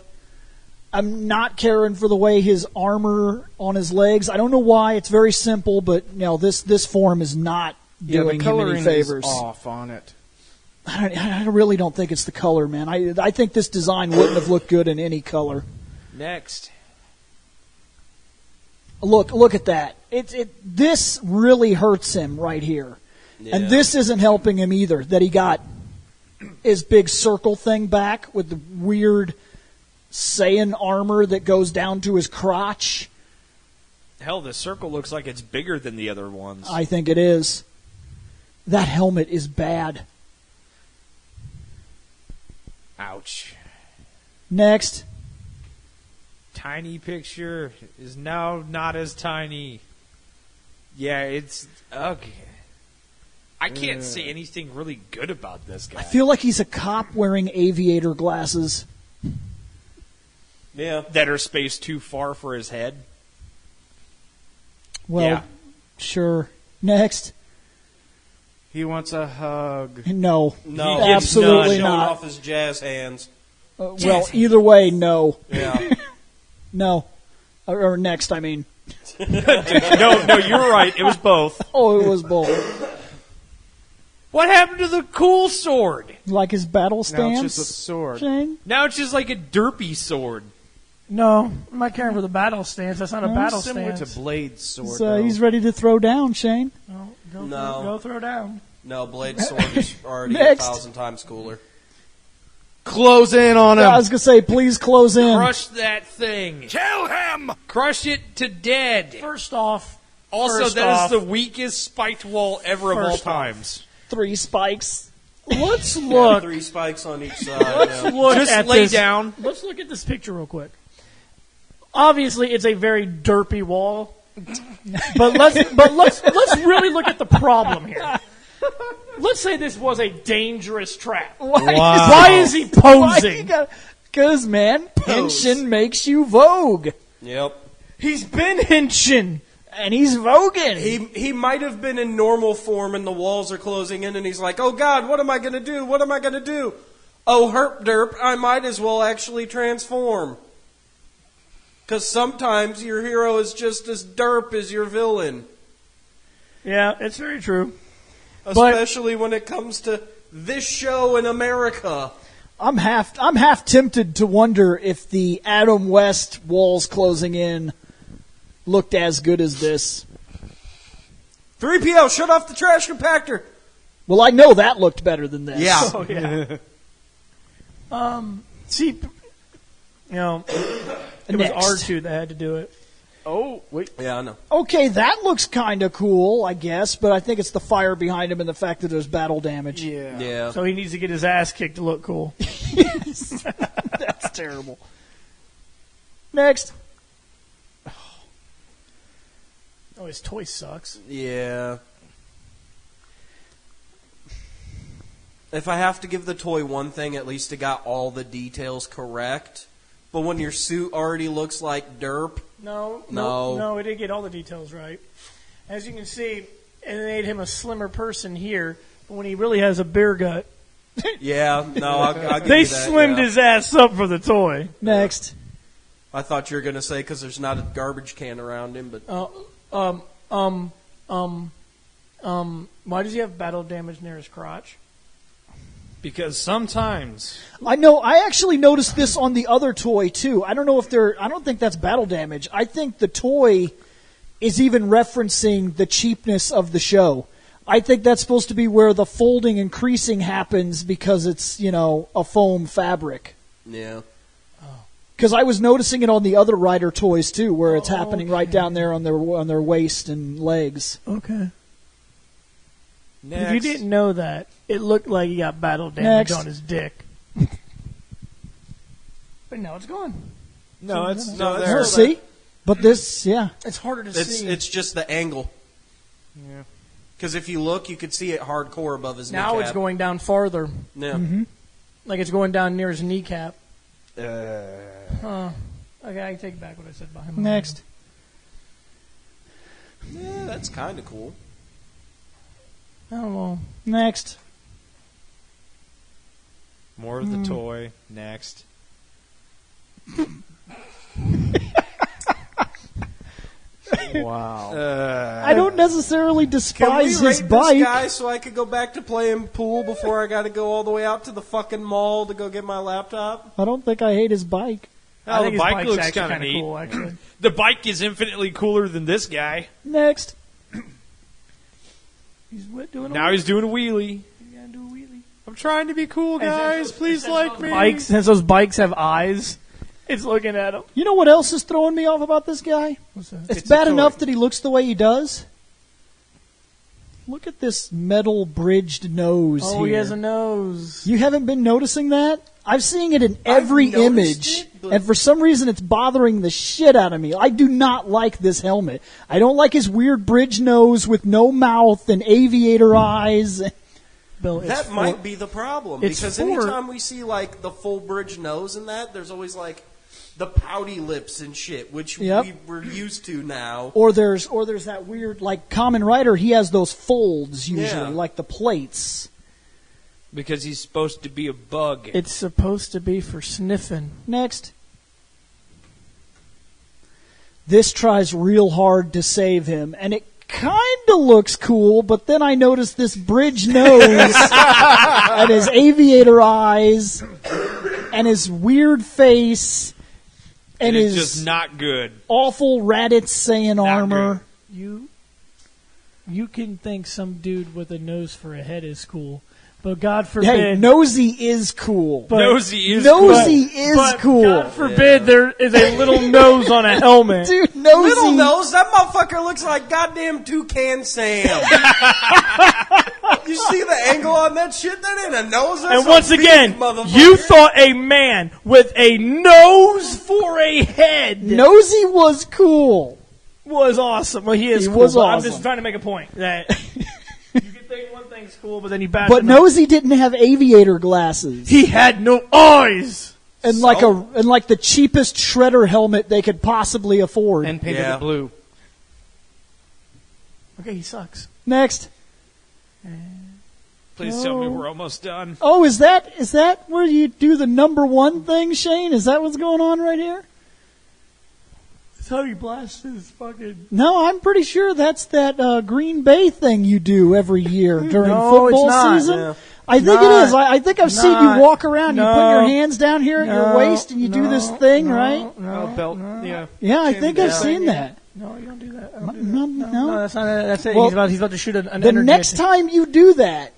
I'm not caring for the way his armor on his legs. I don't know why. It's very simple, but this form is not Yeah, doing the him coloring any favors. is off on it. I really don't think it's the color, man. I think this design wouldn't have looked good in any color. Next. Look at that. This really hurts him right here. Yeah. And this isn't helping him either, that he got his big circle thing back with the weird Saiyan armor that goes down to his crotch. Hell, the circle looks like it's bigger than the other ones. I think it is. That helmet is bad. Ouch. Next. Tiny picture is now not as tiny. Yeah, it's okay. I can't say anything really good about this guy. I feel like he's a cop wearing aviator glasses. Yeah. That are spaced too far for his head. Well, Yeah. sure. Next. He wants a hug. No. No, Absolutely he's showing not. off his jazz hands. Well, either way, no. Yeah. No. Or next, I mean. No, you're right. It was both. Oh, it was both. What happened to the cool sword? Like his battle Now stance? it's just a sword. Shane? Now it's just like a derpy sword. No, I'm not caring for the battle stance. That's not a battle Similar stance. to Blade's sword. So though. he's ready to throw down, Shane. No, No. Go throw down. No, Blade's sword is already Next. 1,000 times cooler. Close in on him. I was going to say, please close in. Crush that thing. Kill him. Crush it to dead. First off, Also, First that off- is the weakest spiked wall ever of all First off. times. 3 spikes. let's Yeah, look. 3 spikes on each side. Yeah. Look Just at lay this. down. Let's look at this picture real quick. Obviously, it's a very derpy wall, but let's really look at the problem here. Let's say this was a dangerous trap. Why is he posing? Because, man, pension makes you vogue. Yep. He's been hinching. And he's voguing. He might have been in normal form and the walls are closing in and he's like, oh God, what am I going to do? What am I going to do? Oh, herp derp, I might as well actually transform. Because sometimes your hero is just as derp as your villain. Yeah, it's very true. Especially when it comes to this show in America. I'm half tempted to wonder if the Adam West walls closing in looked as good as this. 3PO, shut off the trash compactor. Well, I know that looked better than this. Yeah. Oh yeah. See, you know, it was Next. R2 that had to do it. Oh, wait. Yeah, I know. Okay, that looks kind of cool, I guess, but I think it's the fire behind him and the fact that there's battle damage. Yeah. Yeah. So he needs to get his ass kicked to look cool. That's terrible. Next. Oh, his toy sucks. Yeah. If I have to give the toy one thing, at least it got all the details correct. But when your suit already looks like derp, No, it didn't get all the details right. As you can see, it made him a slimmer person here, but when he really has a beer gut, yeah, no, I'll give they you that, slimmed yeah. his ass up for the toy. Next. I thought you were going to say because there's not a garbage can around him, but Why does he have battle damage near his crotch? Because sometimes I know. I actually noticed this on the other toy too. I don't know if I don't think that's battle damage. I think the toy is even referencing the cheapness of the show. I think that's supposed to be where the folding and creasing happens because it's a foam fabric. yeah. Because I was noticing it on the other Rider toys too, where it's happening right down there on their waist and legs. Okay. next, If you didn't know that, it looked like he got battle damage Next. on his dick. But now it's gone. no, it's No, no that's there. still See, but this, yeah. It's harder to It's see. it's just the angle. Yeah. Because if you look, you could see it hardcore above his now kneecap. it's going down farther, Yeah. like it's going down near his kneecap. Uh, Okay, I can take back what I said about him. Next. Yeah, that's kind of cool. Oh well. Next. More of the toy. Next. wow. I don't necessarily Can we despise rate his this bike. guy so I could go back to playing pool before I got to go all the way out to the fucking mall to go get my laptop? I don't think I hate his bike. I Oh, think the his bike bike's looks actually kind of kinda neat. cool, actually. The bike is infinitely cooler than this guy. Next. He's doing a Now he's doing a wheelie. He's gonna do a wheelie. I'm trying to be cool, guys. Please like me. Bikes, since those bikes have eyes, it's looking at him. You know what else is throwing me off about this guy? What's that? It's It's bad a toy. enough that he looks the way he does. Look at this metal bridged nose Oh, here. he has a nose. You haven't been noticing that? I've seen it in every noticed image, it, but- and for some reason it's bothering the shit out of me. I do not like this helmet. I don't like his weird bridge nose with no mouth and aviator eyes. Bill, it's That for- might be the problem, it's because for- anytime we see like the full bridge nose and that, there's always like the pouty lips and shit, which Yep. we're used to now. Or there's that weird, like Kamen Rider, he has those folds usually, Yeah. like the plates. Because he's supposed to be a bug. It's supposed to be for sniffing. Next. This tries real hard to save him, and it kind of looks cool, but then I notice this bridge nose and his aviator eyes and his weird face and it's his just not good. awful Raditz Saiyan Not armor. You can think some dude with a nose for a head is cool, but God forbid. Hey, Nosy is cool. But- Nosy is Nosy cool. is but cool. God forbid there is a little nose on a helmet. Dude, Nosy. Little nose, that motherfucker looks like goddamn Toucan Sam. You see the angle on that shit? That ain't a nose. That's And a once beak, again, motherfucker. you thought a man with a nose for a head Nosy was cool. was awesome. Well, he is He cool. was but I'm awesome. just trying to make a point that you can think one thing's cool, but then you bash But him out. Nosy didn't have aviator glasses. He had no eyes. And like the cheapest shredder helmet they could possibly afford. And painted Yeah. it blue. Okay, he sucks. Next. Please tell me we're almost done. Oh, is that where you do the number one thing, Shane? Is that what's going on right here? That's how he blasts his fucking. No, I'm pretty sure that's that Green Bay thing you do every year during No, football it's not. season. Yeah. I think Not- it is. I think I've seen you not- walk around. You put no, your hands down here at your no, waist and you do this thing, right? Oh, belt. Yeah. Yeah, I think I've Yeah. seen that. No, you don't do that. No. that's not. That's it. Well, he's about to shoot an The energy. next time you do that,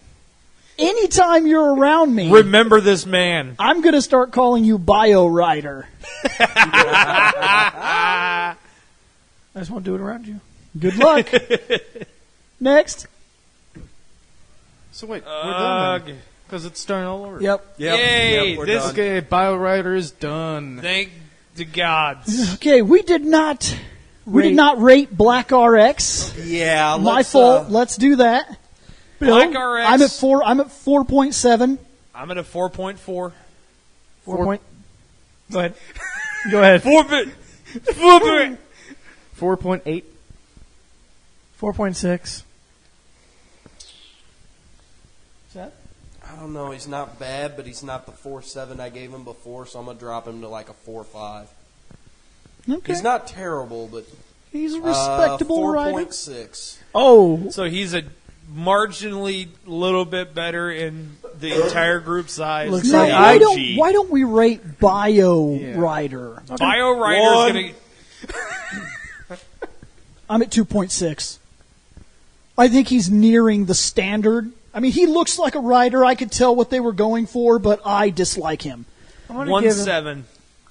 anytime you're around me, Remember this man. I'm going to start calling you Bio Rider. I just want to do it around you. Good luck. Next. So wait, we're done because it's starting all over. Yep. Yep. Yay, Yep, we're this- done. Okay, Bio Rider is done. Thank the gods. Okay, we did not rate Black RX. Yeah, My let's, fault. Let's do that. Black RX. I'm at 4.7. I'm at a 4.4. 4 point. Go ahead. Go ahead. 4.8. 4.6. I don't know. He's not bad, but he's not the 4.7 I gave him before, so I'm gonna drop him to like a 4.5. Okay. He's not terrible, but He's a respectable rider. 4.6. Oh, So he's a marginally little bit better in the entire group size. Looks now, like why don't we rate Bio Rider? Bio Rider's gonna. I'm at 2.6. I think he's nearing the standard. I mean, he looks like a rider. I could tell what they were going for, but I dislike him. I'm gonna give him 1.7.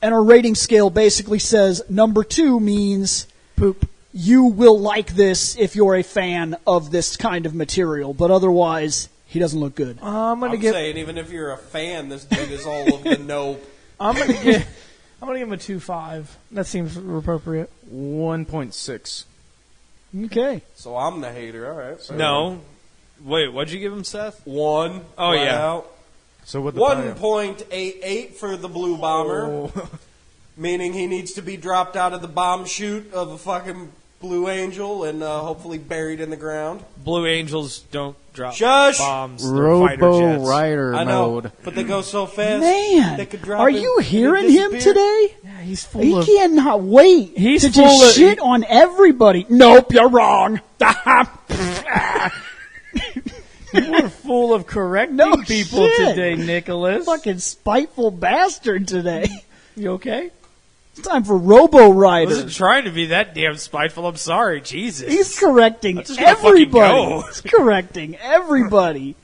And our rating scale basically says number 2 means poop. you will like this if you're a fan of this kind of material, but otherwise, he doesn't look good. I'm gonna I'm give. saying, even if you're a fan, this dude is all of the nope. I'm gonna give. I'm gonna give him a 2.5. That seems appropriate. 1.6. Okay. So I'm the hater. All right. So No. Wait, what'd you give him, Seth? 1. Oh, flat yeah. out. So what the 1.88 for the blue bomber, Oh. meaning he needs to be dropped out of the bomb chute of a fucking Blue Angel and hopefully buried in the ground. Blue Angels don't drop Shush! bombs. They're fighter Robo jets. Rider I know, mode. but they go so fast. Man, they could drop are him you and hearing he'd him disappear. today? Yeah, he's full He of. cannot wait He's to full just of- shit on everybody. Nope, you're wrong. We're full of correcting No people shit. today, Nicholas. Fucking spiteful bastard today. You okay? It's time for Robo I Rider. wasn't trying to be that damn spiteful. I'm sorry. Jesus. He's correcting just gonna fucking everybody. go. He's correcting everybody.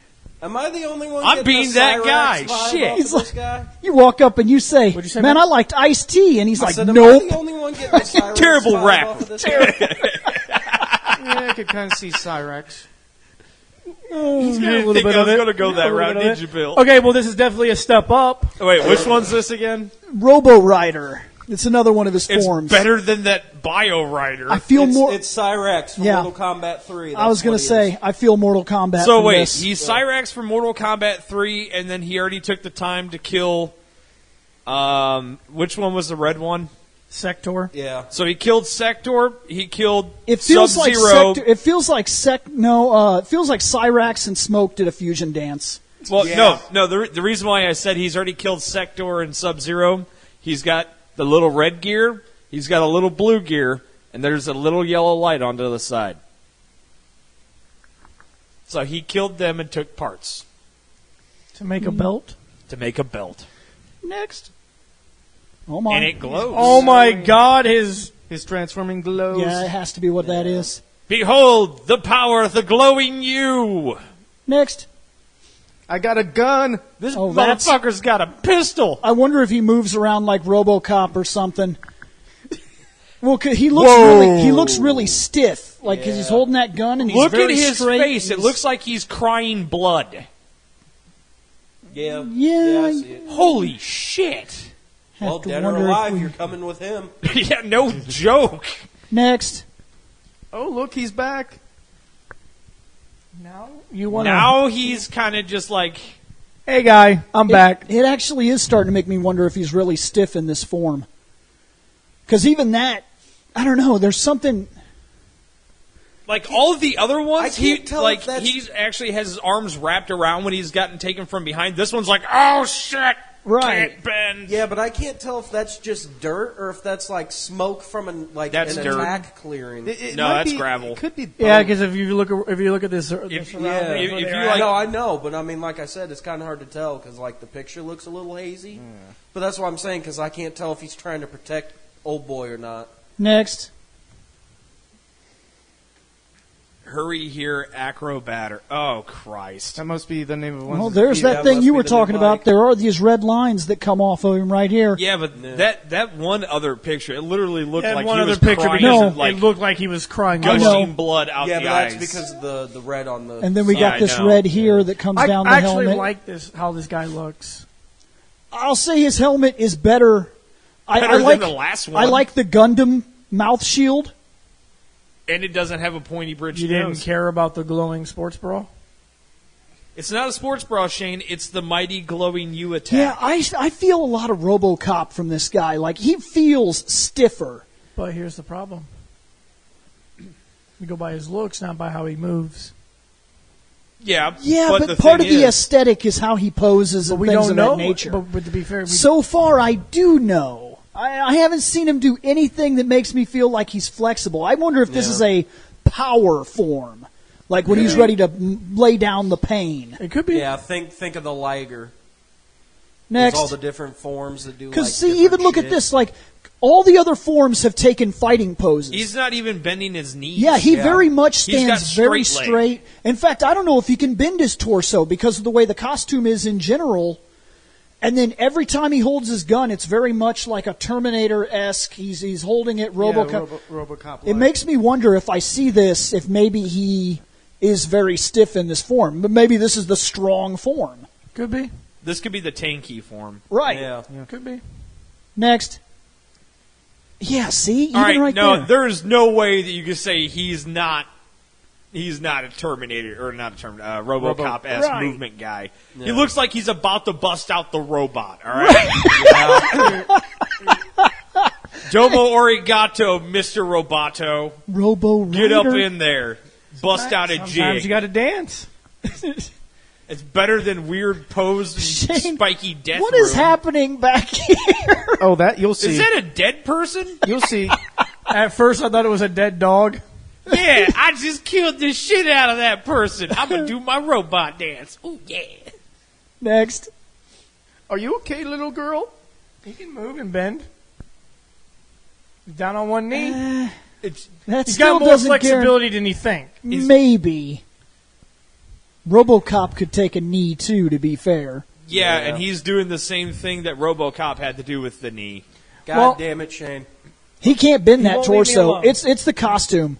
Am I the only one? I'm getting being the that Cyrax guy. vibe Shit. off of He's this guy? You walk up and you say, What'd you say, man, man? I liked iced tea. And he's I like, said, am nope. I the only one getting the Cyrax Terrible vibe rap. off of this guy? Yeah, I could kind of see Cyrax. He's got a didn't little think bit I of was it. going to go that A little route, bit of did it. you, Bill? Okay, well, this is definitely a step up. Oh, wait, which one's this again? Robo Rider. It's another one of his It's forms. better than that Bio Rider. I feel more. It's Cyrex from Yeah. Mortal Kombat 3. I was going to say, I feel Mortal Kombat. So from wait, this. he's Cyrax from Mortal Kombat 3, and then he already took the time to kill. Which one was the red one? Sector. Yeah. So he killed Sector. He killed It feels like Sub-Zero. Sector, it feels like it feels like Cyrax and Smoke did a fusion dance. Well, Yeah. no. The reason why I said he's already killed Sector and Sub-Zero, he's got the little red gear, he's got a little blue gear, and there's a little yellow light onto the side. So he killed them and took parts To make a belt. to make a belt, Next. Oh my. and it glows. Oh my God, his transforming glows. Yeah, it has to be what that is. Behold the power of the glowing you. Next. I got a gun. This Oh, that's- motherfucker's got a pistol. I wonder if he moves around like RoboCop or something. Well, 'cause he looks really stiff, like 'cause he's holding that gun and he's Look at very his straight. face. It looks like he's crying blood. Yeah. Yeah, I see it. Holy shit. Well, to dead or wonder if alive, we- you're coming with him. Yeah, no joke. Next. Oh, look, he's back. Now you want to? Now he's kind of just like, Hey, guy, I'm back. It actually is starting to make me wonder if he's really stiff in this form. Because even that, I don't know. There's something. all of the other ones. I can't tell if that's- He actually has his arms wrapped around when he's gotten taken from behind. This one's like, oh shit, Right. can't bend. Yeah, but I can't tell if that's just dirt or if that's like smoke from an That's an dirt. attack clearing. It No, might that's be- gravel. It could be. Yeah, both. because if you look at this, Yeah, if you I like- no, I know, but I mean, like I said, it's kind of hard to tell because like the picture looks a little hazy. But that's what I'm saying because I can't tell if he's trying to protect old boy or not. Next. Hurry here, acrobatter. Oh Christ. that must be the name of one. Well, there's Yeah, that thing must you be were the new talking about. bike. There are these red lines that come off of him right here. Yeah, but that one other picture, it literally looked and like one he other was picture crying, because No. it looked like he was crying. I know. gushing blood out Yeah, the but eyes. that's because of the red on the. And then we Yeah, got I this know. red here that comes I down the actually helmet. like this how this guy looks. I'll say his helmet is better. Better I than like the last one. I like the Gundam mouth shield. and it doesn't have a pointy bridge You didn't nose. care about the glowing sports bra? It's not a sports bra, Shane. It's the mighty glowing you attack. Yeah, I feel a lot of RoboCop from this guy. Like he feels stiffer. But here's the problem. We go by his looks, not by how he moves. Yeah, Yeah, the but part of thing the is, aesthetic is how he poses But and we things don't of know. that nature. But to be fair, we So far, I do know. I haven't seen him do anything that makes me feel like he's flexible. I wonder if this is a power form, like when he's ready to lay down the pain. it could be. Yeah, think of the Liger. Next, There's all the different forms that do. because like, see, different even look shit. at this. Like all the other forms have taken fighting poses. he's not even bending his knees. Yeah, he Yeah. very much He's got stands very straight leg. straight. In fact, I don't know if he can bend his torso because of the way the costume is in general. And then every time he holds his gun, it's very much like a Terminator-esque. He's holding it RoboCop. RoboCop. It makes me wonder if I see this, if maybe he is very stiff in this form. But maybe this is the strong form. Could be. This could be the tanky form. Right. Yeah. Could be. Next. Yeah, see? Even All right, no, there. there's no way that you can say he's not a Terminator or not a Terminator, RoboCop-esque Right. movement guy. He looks like he's about to bust out the robot. All right, Domo Origato, Mr. Roboto, Robo get up Rider. in there, bust out a Sometimes jig. you got to dance. It's better than weird pose and Shane, spiky death. What is room. happening back here? Oh, that you'll see. Is that a dead person? You'll see. At first, I thought it was a dead dog. Yeah, I just killed the shit out of that person. I'm gonna do my robot dance. Ooh yeah. Next. Are you okay, little girl? He can move and bend. He's down on one knee. It's That He's still got more doesn't flexibility than you think. Maybe. RoboCop could take a knee too, to be fair. yeah, Yeah. and he's doing the same thing that RoboCop had to do with the knee. God Well- damn it, Shane. He can't bend He that won't leave me torso. alone. It's the costume.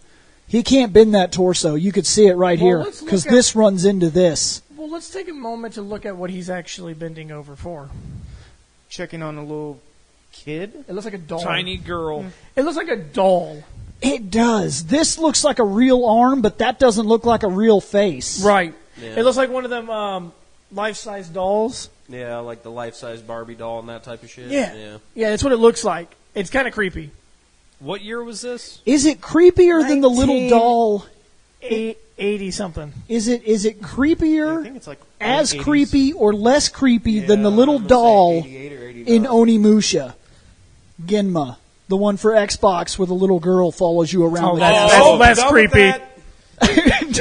He can't bend that torso. You could see it right Well, here let's look because at- this runs into this. Well, let's take a moment to look at what he's actually bending over for. Checking on a little kid. It looks like a doll. Tiny girl. It looks like a doll. It does. This looks like a real arm, but that doesn't look like a real face. Right. Yeah. It looks like one of them life-size dolls. Yeah, like the life-size Barbie doll and that type of shit. Yeah. Yeah, that's what it looks like. It's kind of creepy. What year was this? Is it creepier than the little 19 doll? 80 something. Is it I creepier, think it's like as 80s. creepy, or less creepy than the Yeah, little I'm gonna say doll 88 or 89. in Onimusha? Genma, the one for Xbox where the little girl follows you around. Oh, with that's- that. less done with creepy. that.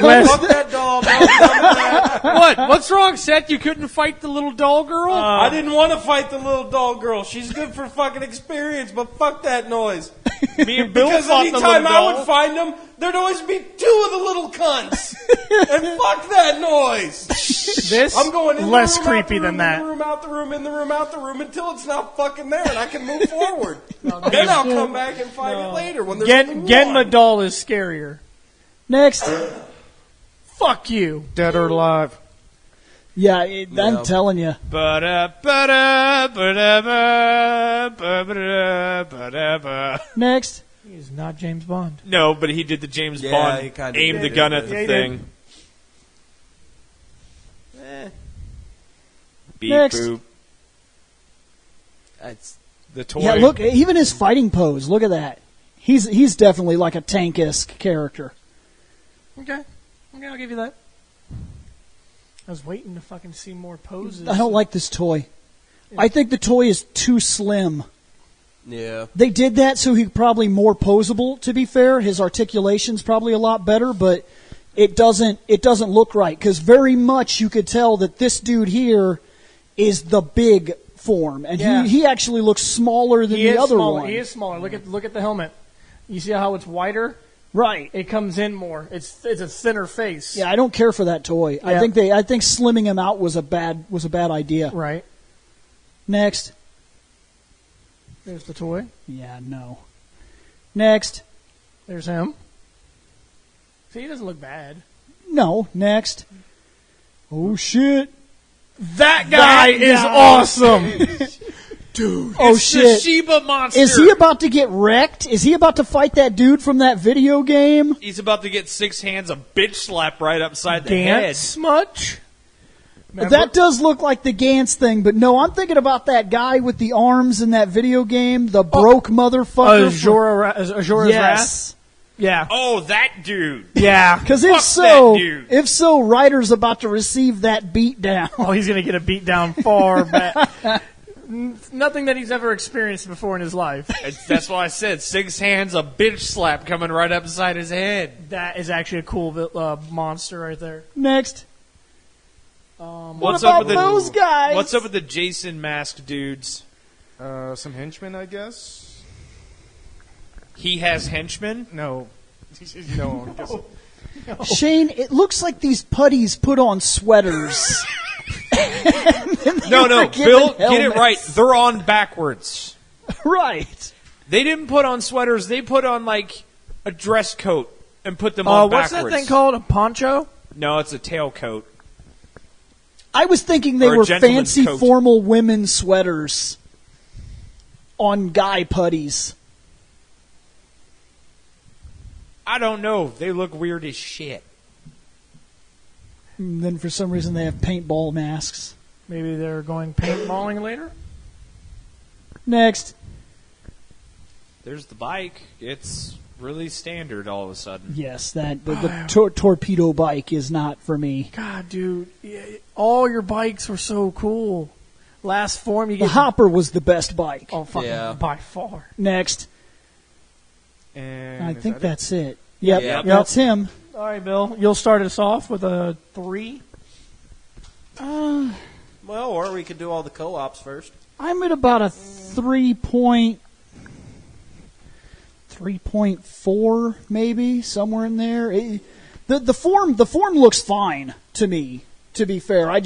Less- Fuck that doll. No, I'm done with that. What? What's wrong, Seth? You couldn't fight the little doll girl? I didn't want to fight the little doll girl. She's good for fucking experience, but fuck that noise. Me and Bill Because fought the anytime little I would doll. find them, there'd always be two of the little cunts. And fuck that noise. This I'm going in less the room, out creepy the room, than that. In the room, out the room, in the room, out the room, until it's not fucking there and I can move forward. Then I'll come back and fight it later when there's only Genma one. doll is scarier. Next. Fuck you. Dead or alive. Yeah, Yeah. I'm telling you. Ba-da, ba-da, ba-da, ba, ba-da, ba-da, ba. Next. He is not James Bond. No, but he did the James Yeah, Bond, he kinda aimed the did. gun at Yeah, the he thing. Beep Next. boop. That's The toy. Yeah, look, even his fighting pose. Look at that. He's definitely like a tank-esque character. Okay, I'll give you that. I was waiting to fucking see more poses. I don't like this toy. I think the toy is too slim. yeah. They did that so he's probably more posable, to be fair. His articulation's probably a lot better, but it doesn't look right. Because very much you could tell that this dude here is the big form. And Yeah. he actually looks smaller than He the is other smaller. one. He is smaller. Look at the helmet. You see how it's wider? Right. It comes in more. It's a thinner face. Yeah, I don't care for that toy. Yeah. I think slimming him out was a bad idea. Right. Next. There's the toy. Yeah, no. Next. There's him. See, he doesn't look bad. No, next. Oh shit. That guy is awesome. Dude. Oh It's shit. the Sheba monster. Is he about to get wrecked? Is he about to fight that dude from that video game? He's about to get 6 hands a bitch slap right upside the head. Gantz much? Remember? That does look like the Gantz thing, but no, I'm thinking about that guy with the arms in that video game, the broke motherfucker. Ajora's Wrath? Yes. Yeah. Oh, that dude. Yeah. Because Fuck that dude. if so, Ryder's about to receive that beat down. Oh, he's going to get a beat down far back. Nothing that he's ever experienced before in his life. That's why I said 6 hands a bitch slap coming right upside his head. That is actually a cool monster right there. Next. What's about up with those guys? What's up with the Jason mask dudes? Some henchmen, I guess. He has henchmen. No. No. I guess. Shane, it looks like these putties put on sweaters. No, were given Bill, get it helmets. right. They're on backwards. Right. They didn't put on sweaters. They put on like a dress coat and put them on What's backwards. that thing called? A poncho? No, it's a tailcoat. I was thinking they Or a were gentleman's fancy coat. formal women's sweaters on guy putties. I don't know. They look weird as shit. And then for some reason they have paintball masks. Maybe they're going paintballing later? Next. There's the bike. It's really standard all of a sudden. Yes, the torpedo bike is not for me. God, dude. Yeah, all your bikes were so cool. Last form, you The get... Hopper was the best bike. Oh, fucking Yeah. by far. Next. And I is think that that's it. Yep, Yep. that's him. All right, Bill. You'll start us off with a 3. Well, or we could do all the co-ops first. I'm at about a 3.4 maybe, somewhere in there. The form looks fine to me, to be fair. I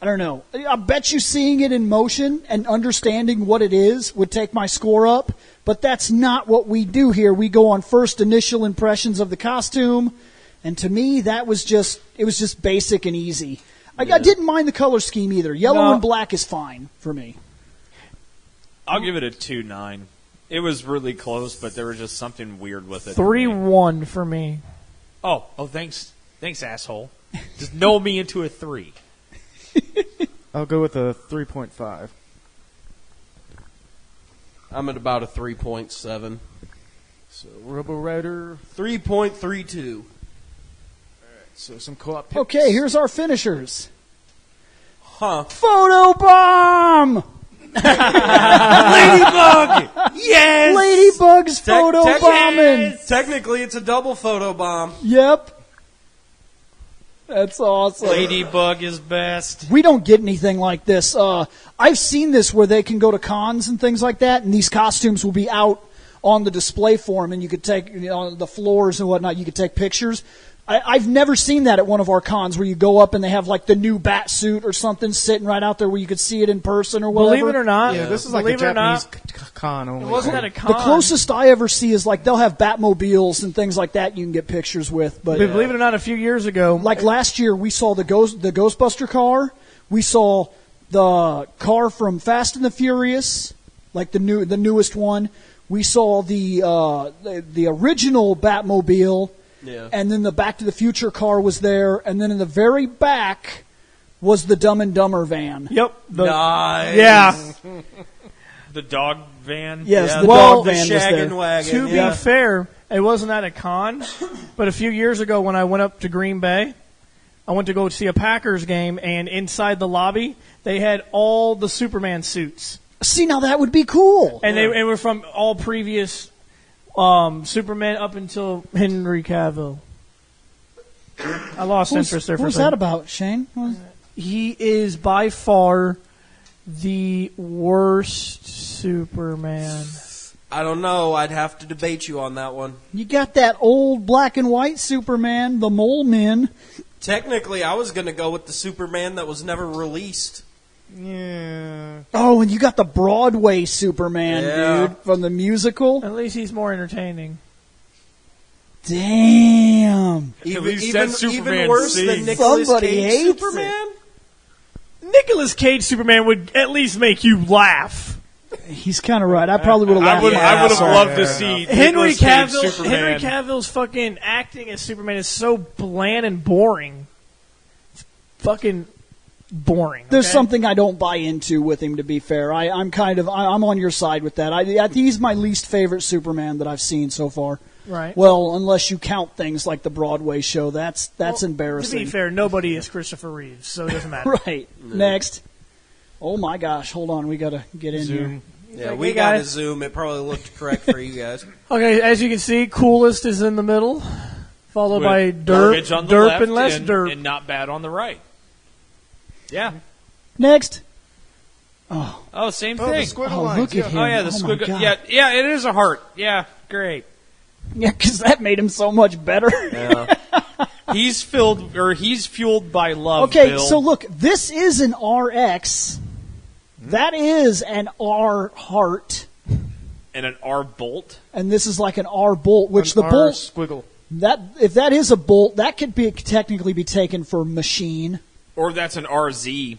don't know. I bet you seeing it in motion and understanding what it is would take my score up, but that's not what we do here. We go on first initial impressions of the costume, and to me, it was just basic and easy. I didn't mind the color scheme either. Yellow and black is fine for me. I'll give it a 2.9. It was really close, but there was just something weird with it. 3-1 for me. Oh, thanks, asshole. Just know me into a 3. I'll go with a 3.5. I'm at about a 3.7. So Robo Rider. 3.32. So some co-op picks. Okay, here's our finishers. Huh. Photobomb! Ladybug! Yes! Ladybug's photobombing! Technically, it's a double photobomb. Yep. That's awesome. Ladybug is best. We don't get anything like this. I've seen this where they can go to cons and things like that, and these costumes will be out on the display for them, and you could take the floors and whatnot. You could take pictures. I've never seen that at one of our cons where you go up and they have like the new bat suit or something sitting right out there where you could see it in person or whatever. Believe it or not, This is like a Japanese con only. it wasn't at a con. The closest I ever see is like they'll have Batmobiles and things like that you can get pictures with. But Believe it or not, a few years ago, like last year, we saw the Ghostbuster car. We saw the car from Fast and the Furious, like the newest one. We saw the original Batmobile. Yeah. And then the Back to the Future car was there, and then in the very back was the Dumb and Dumber van. Yep. Nice. Yeah. The dog van? Yes, Yeah, the well, dog van was shaggin' there. wagon. To yeah. be fair, it wasn't at a con, but a few years ago when I went up to Green Bay, I went to go see a Packers game, and inside the lobby, they had all the Superman suits. See, now that would be cool. And they were from all previous Superman up until Henry Cavill. I lost interest there for a What's second. that about, Shane? He is by far the worst Superman. I don't know. I'd have to debate you on that one. You got that old black and white Superman, the Mole Men. Technically, I was going to go with the Superman that was never released. Yeah. Oh, and you got the Broadway Superman, Yeah. dude, from the musical. At least he's more entertaining. Damn. least that Superman even worse sings. than Nicolas Somebody Cage hates Superman? Nicolas Cage Superman would at least make you laugh. He's kind of right. I probably would have I laughed. would my have ass off. loved to see Henry Nicolas Cage Cavill. Superman. Henry Cavill's fucking acting as Superman is so bland and boring. It's fucking boring. There's okay? something I don't buy into with him, to be fair. I'm on your side with that. I think he's my least favorite Superman that I've seen so far. Right. Well, unless you count things like the Broadway show. That's To embarrassing. be fair, nobody is Christopher Reeves, so it doesn't matter. Right. Next. Oh my gosh, hold on. We got to get in here. Yeah, like, we "Hey, got a guys." Zoom. It probably looked correct for you guys. Okay, as you can see, coolest is in the middle, followed With by garbage derp, on the derp, left and less derp. and not bad on the right. Yeah. Next. Oh, same Oh, the thing. squiggle Oh, lines. look at him. Oh yeah, the Oh, my squiggle. God. Yeah, it is a heart. Yeah, great. Yeah, because that made him so much better. He's fueled by love. Okay, Bill. so look, this is an RX. That is an R heart. and an R bolt. And this is like an R bolt, which An the R bolt, squiggle. that if that is a bolt, that could technically be taken for machine. Or that's an RZ.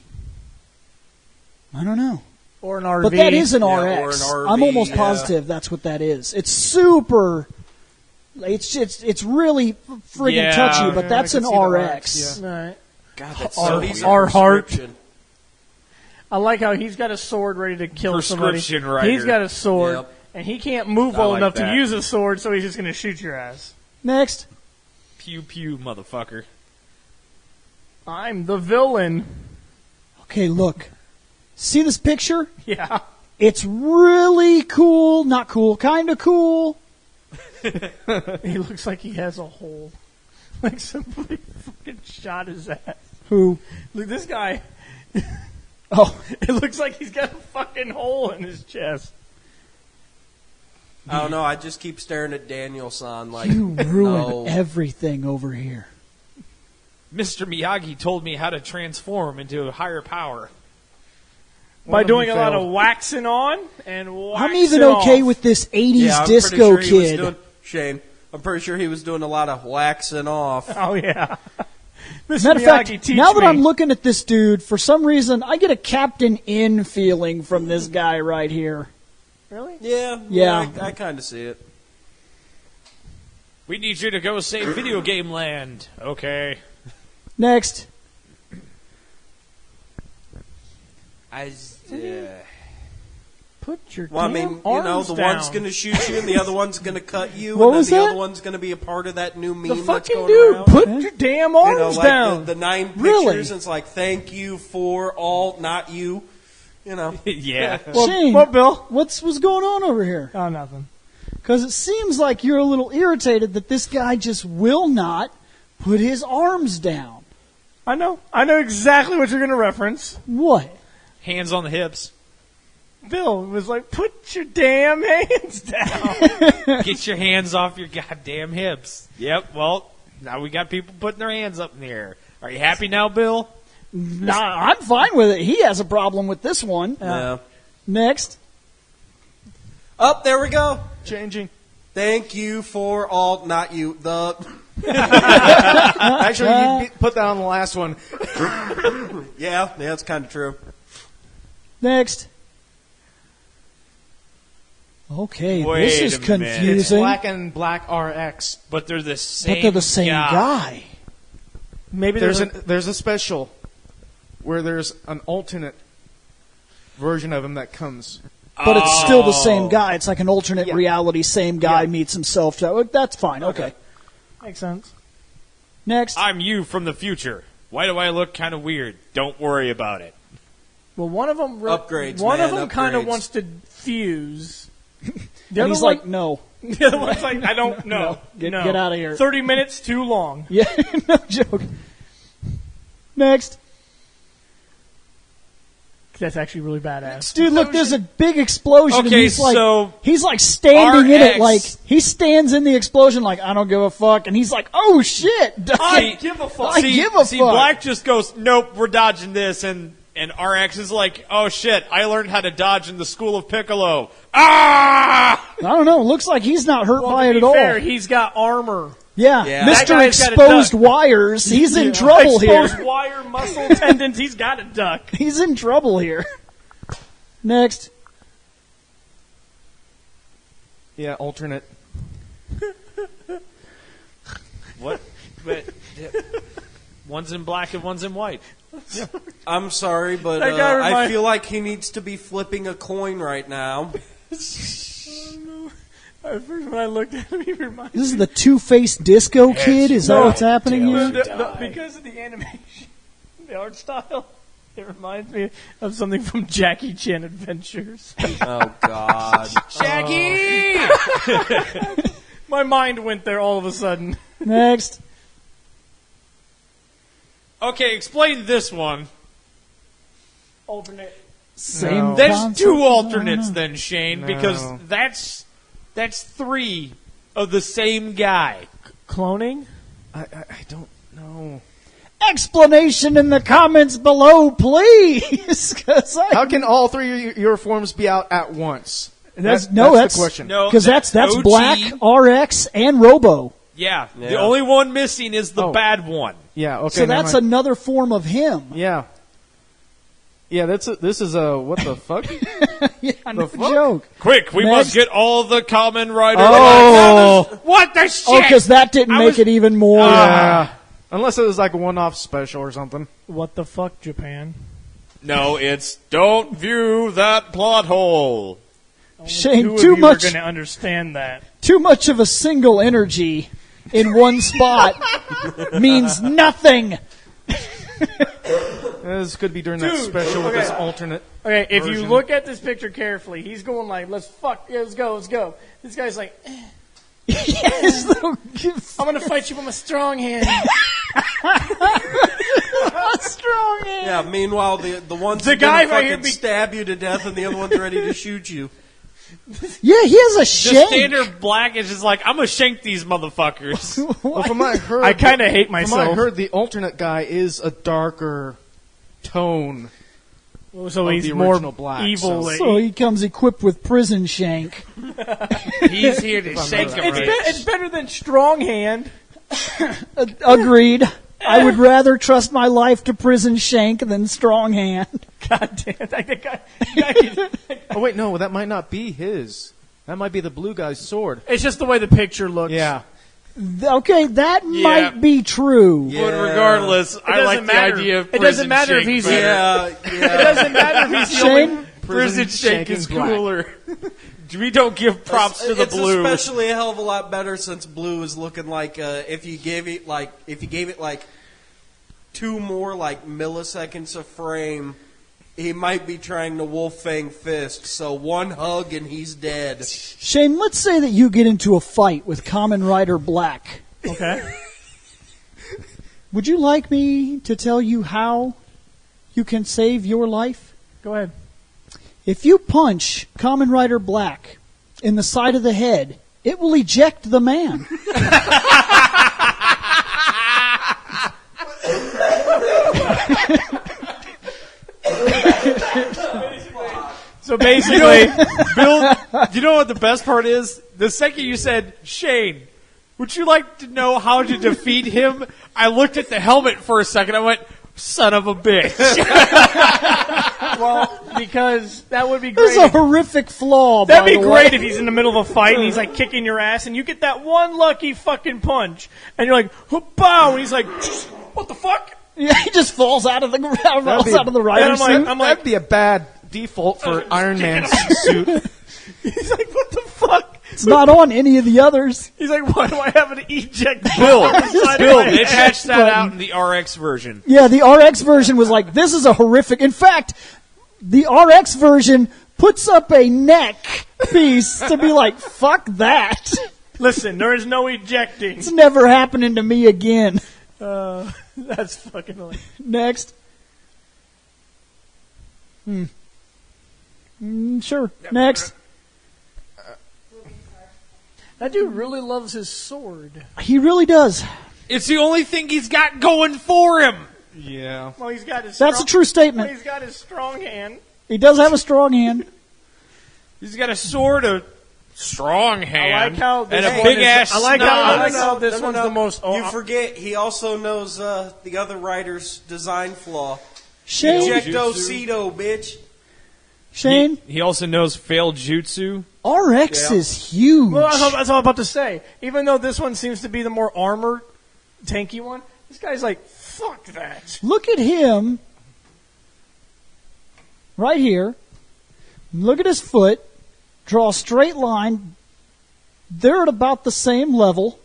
I don't know. Or an RV. But that is an Yeah, RX. or an RV, I'm almost yeah. positive that's what that is. It's super. It's really friggin' Yeah. touchy, but Yeah, that's I an can see the RX. RX, All right. God, that's Our- so easy. our heart. Prescription. I like how he's got a sword ready to kill somebody. Prescription writer. He's got a sword, Yep. and he can't move I well like enough that. to use a sword, so he's just going to shoot your ass. Next. Pew pew, motherfucker. I'm the villain. Okay, look. See this picture? Yeah. It's really cool. Not cool. Kind of cool. He looks like he has a hole. Like somebody fucking shot his ass. Who? Look, this guy. Oh, It looks like he's got a fucking hole in his chest. I don't know. I just keep staring at Daniel-san like, you ruined no. everything over here. Mr. Miyagi told me how to transform into a higher power. By doing a lot of waxing on and waxing I'm even okay with this 80s I'm disco pretty sure he was kid. doing, Shane, I'm pretty sure he was doing a lot of waxing off. Oh, yeah. Mr. Matter of Miyagi, fact, teach now that me. I'm looking at this dude, for some reason, I get a Captain In feeling from this guy right here. Really? Yeah. I kind of see it. We need you to go save video game land. Okay. Next. Put your Well, I damn mean, you know, arms the down. one's going to shoot you and the other one's going to cut you, What and then was the that? other one's going to be a part of that new meme The that's fucking going dude, around. put your damn arms You know, like down. the 9 pictures, Really? and it's like, thank you for all, not you. You know. Yeah. Shane, what, Bill? what's going on over here? Oh, nothing. Because it seems like you're a little irritated that this guy just will not put his arms down. I know exactly what you're going to reference. What? Hands on the hips. Bill was like, put your damn hands down. Get your hands off your goddamn hips. Yep, well, now we got people putting their hands up in the air. Are you happy now, Bill? Nah, I'm fine with it. He has a problem with this one. Yeah. Next. Up, there we go. Changing. Thank you for all, not you. The Actually, you put that on the last one. yeah, that's kind of true. Next. Okay, Wait this is a minute. It's confusing. Black and Black RX. But they're the same But they're the same guy. Maybe There's a special where there's an alternate version of him that comes. But it's still the same guy. It's like an alternate Yeah. reality. Same guy Yeah. meets himself. That's fine. Okay. Makes sense. Next. I'm you from the future. Why do I look kind of weird? Don't worry about it. Well, one of them Upgrades, One of man, them kind of upgrades. wants to fuse. The and other he's one, like, no. the other one's like, I don't know. Get No. out of here. 30 minutes too long. Yeah, no joke. Next. That's actually really badass. Dude, look, there's a big explosion. and Okay, he's like, so he's like standing in it, RX like he stands in the explosion, like I don't give a fuck, and he's like, oh shit, I give a fuck. I give a see, fuck. Black just goes, nope, we're dodging this, and RX is like, oh shit, I learned how to dodge in the school of Piccolo. Ah! I don't know. Looks like he's not hurt Well, by to it be at all. fair, he's got armor. Yeah, Yeah. That Mr. guy's got a Exposed duck. Wires. He's in trouble Exposed here. wire, muscle tendons. He's got a duck. He's in trouble here. Next. Yeah, alternate. What? But, one's in black and one's in white. I'm sorry, but That guy I remind- feel like he needs to be flipping a coin right now. At first, when I looked at him, he reminded This is the Two-Faced Disco Kid. Is that No. what's happening here? because of the animation, the art style. It reminds me of something from Jackie Chan Adventures. Oh, God. Shaggy! My mind went there all of a sudden. Next. Okay, explain this one. Alternate. Same. That's concept? two alternates then, Shane, No. because that's 3 of the same guy. Cloning? I don't know. Explanation in the comments below, please. 'Cause I- How can all three of your forms be out at once? That's the question. No, because that's OG. Black, RX, and Robo. Yeah, the Yeah. only one missing is the Oh. bad one. Yeah, okay. So never that's mind. another form of him. Yeah. Yeah, this is a what the fuck? Yeah, no fuck? joke. Quick, we Next. must get all the Kamen Rider. Oh. What the shit? Oh, because that didn't I make was- it even more. Yeah. Unless it was like a one-off special or something. What the fuck, Japan? No, it's don't view that plot hole. Shane, Two too of you much, are going to understand that. too much of a single energy in one spot means nothing. This could be during that Dude, special with okay. this alternate. Okay, if you version. look at this picture carefully, he's going like, let's go. This guy's like, Yes, though, I'm going to fight you with my strong hand. strong hand. Yeah, meanwhile, the ones The that guy gonna right here fucking stab you to death and the other one's ready to shoot you. Yeah, he has a The shank. standard black is just like, I'm gonna shank these motherfuckers. Well, from what I heard, I kind of hate from what myself. I heard, the alternate guy is a darker tone. So of he's the more original black, evil. So he comes equipped with prison shank. He's here to shake him. It's better than strong hand. Agreed. I would rather trust my life to prison shank than strong hand. God damn! I think Oh wait, no, that might not be his. That might be the blue guy's sword. it's just the way the picture looks. Yeah. Okay, that Yeah. might be true. Yeah. But regardless, I doesn't like matter. the idea of It doesn't prison matter if shank he's better. It doesn't matter if he's the only. Shane, Prison shank is black. cooler. We don't give props to the it's blue. especially a hell of a lot better since blue is looking like if you gave it like 2 more like milliseconds of frame, he might be trying to Wolf Fang fist. So 1 hug and he's dead. Shane, let's say that you get into a fight with Kamen Rider Black. Okay. Would you like me to tell you how you can save your life? Go ahead. If you punch Kamen Rider Black in the side of the head, it will eject the man. So basically, Bill, you know what the best part is? The second you said, Shane, would you like to know how to defeat him? I looked at the helmet for a second. I went, son of a bitch. well, because that would be There's great. a horrific flaw. That'd by be the great way. if he's in the middle of a fight and he's like kicking your ass and you get that one lucky fucking punch and you're like, bow, and he's like, what the fuck? Yeah, he just falls out of the falls out of the And rider I'm suit. like, That'd be a bad default for Iron Man's suit. he's like, what the fuck? It's not on any of the others. He's like, why do I have an eject? Bill, Bill, they patched that out in the RX version. Yeah, the RX version was like, this is a horrific. In fact, the RX version puts up a neck piece to be like, fuck that. Listen, there is no ejecting. It's never happening to me again. That's fucking hilarious. Next. Sure. Next. That dude really loves his sword. He really does. It's the only thing he's got going for him. Yeah. Well, he's got his. That's a true statement. He's got his strong hand. He does have a strong hand. He's got a sword, a strong hand, like how and this a one big is- ass I like snout. how this one's the most. You forget he also knows the other writer's design flaw. Shane. Ejecto-cedo, bitch. Shane. He also knows failed jutsu. RX Yeah. is huge. Well, that's all I'm about to say. Even though this one seems to be the more armored, tanky one, this guy's like, fuck that. Look at him. Right here. Look at his foot. Draw a straight line. They're at about the same level.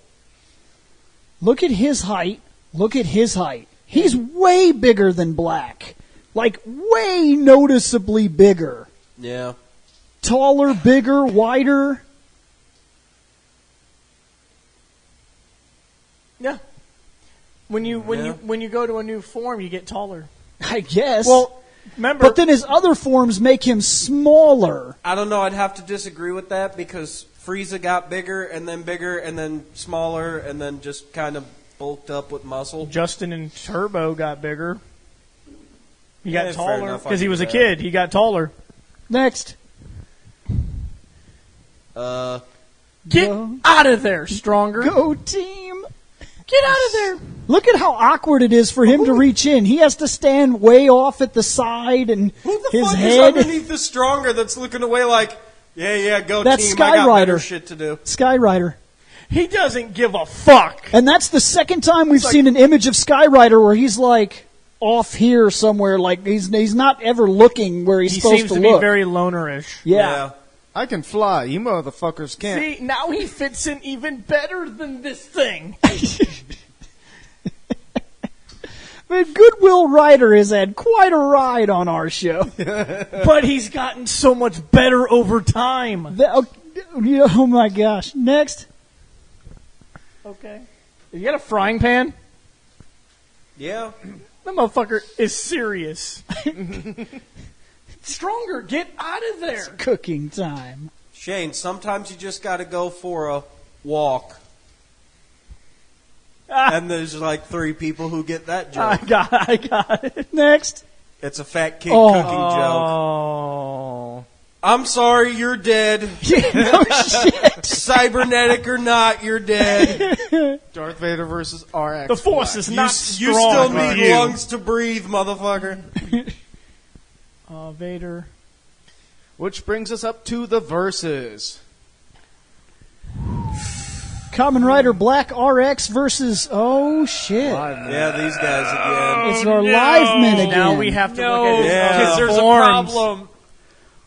Look at his height. Look at his height. He's way bigger than Black. Like, way noticeably bigger. Yeah. Taller, bigger, wider. Yeah. When you go to a new form, you get taller. I guess. Well, remember, but then his other forms make him smaller. I don't know. I'd have to disagree with that because Frieza got bigger and then smaller and then just kind of bulked up with muscle. Justin and Turbo got bigger. He Yeah, got fair taller enough, I because he can was do a that. kid. He got taller. Next. Get Go. out of there, Stronger. Go team. Get out of there. Look at how awkward it is for him to reach in. He has to stand way off at the side and Who the his fuck head. is underneath the Stronger that's looking away like, yeah, go That's team, Sky I got Rider. better shit to do. Skyrider. He doesn't give a fuck. And that's the second time we've seen an image of Skyrider where he's like off here somewhere, like he's not ever looking where he's He supposed seems to to look. be very lonerish. yeah. I can fly. You motherfuckers can't. See, now he fits in even better than this thing. But Goodwill Rider has had quite a ride on our show. But he's gotten so much better over time. Oh my gosh. Next. Okay. You got a frying pan? Yeah. That motherfucker is serious. Stronger, get out of there. Cooking time. Shane, sometimes you just got to go for a walk. And there's like 3 people who get that joke. I got it. Next. It's a fat kid cooking joke. Oh. I'm sorry, you're dead. Yeah, no shit. Cybernetic or not, you're dead. Darth Vader versus RX. The Force is not You strong. still with need you. lungs to breathe, motherfucker. Vader. Which brings us up to the verses. Kamen Rider Black RX versus, oh shit. Yeah, these guys again. It's our live men again. Now we have to No, look at his Yeah. because there's a forms. problem.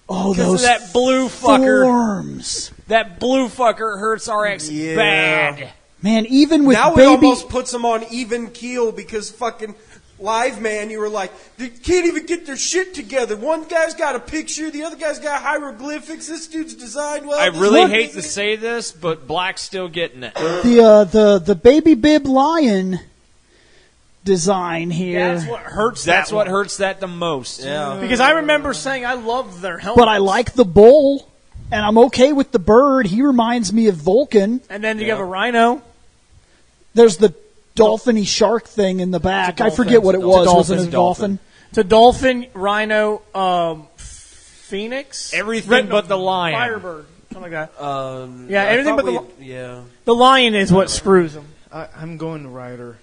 Oh, Because those of that blue fucker. forms. That blue fucker hurts RX Yeah. bad. Man, even with Now it baby... almost puts them on even keel because fucking live man, you were like, they can't even get their shit together. One guy's got a picture, the other guy's got hieroglyphics. This dude's designed well. I this really one- hate to say this, but Black's still getting it. The baby bib lion design here. That's what hurts. That's that what one. hurts that the most. Yeah. Because I remember saying I love their helmets. But I like the bull, and I'm okay with the bird. He reminds me of Vulcan. And then you have a rhino. There's the dolphin-y shark thing in the back. I forget what it was. Wasn't it a dolphin? It's a dolphin, rhino, phoenix, Everything but the lion. firebird, something like that. Yeah, everything but the yeah. The lion is what screws them. I'm going Rider.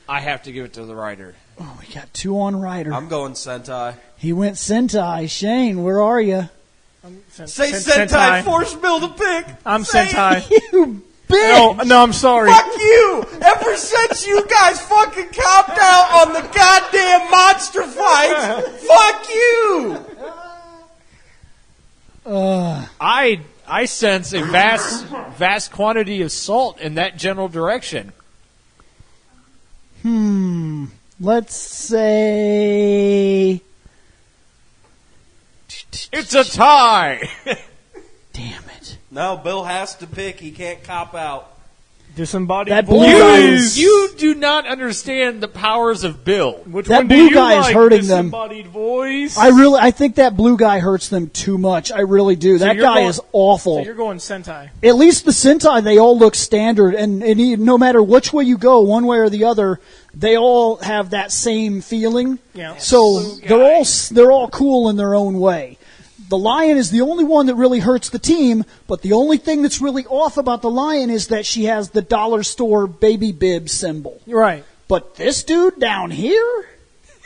I have to give it to the writer. Oh, we got 2 on Rider. I'm going Sentai. He went Sentai. Shane, where are you? Say Sentai, force Bill to pick. I'm Say Sentai. You bitch! No, I'm sorry. Fuck you! Ever since you guys fucking copped out on the goddamn monster fights, fuck you! I sense a vast quantity of salt in that general direction. Let's say... It's a tie. Damn it. No, Bill has to pick. He can't cop out. Disembodied That blue voice. guy is... You do not understand the powers of Bill. Which That one do blue you guy is like? hurting them. Disembodied voice. I think that blue guy hurts them too much. I really do. That you're guy going- is awful. So you're going Sentai. At least the Sentai, they all look standard, and no matter which way you go, one way or the other, they all have that same feeling. Yeah. So they're all cool in their own way. The lion is the only one that really hurts the team, but the only thing that's really off about the lion is that she has the dollar store baby bib symbol. You're right. But this dude down here,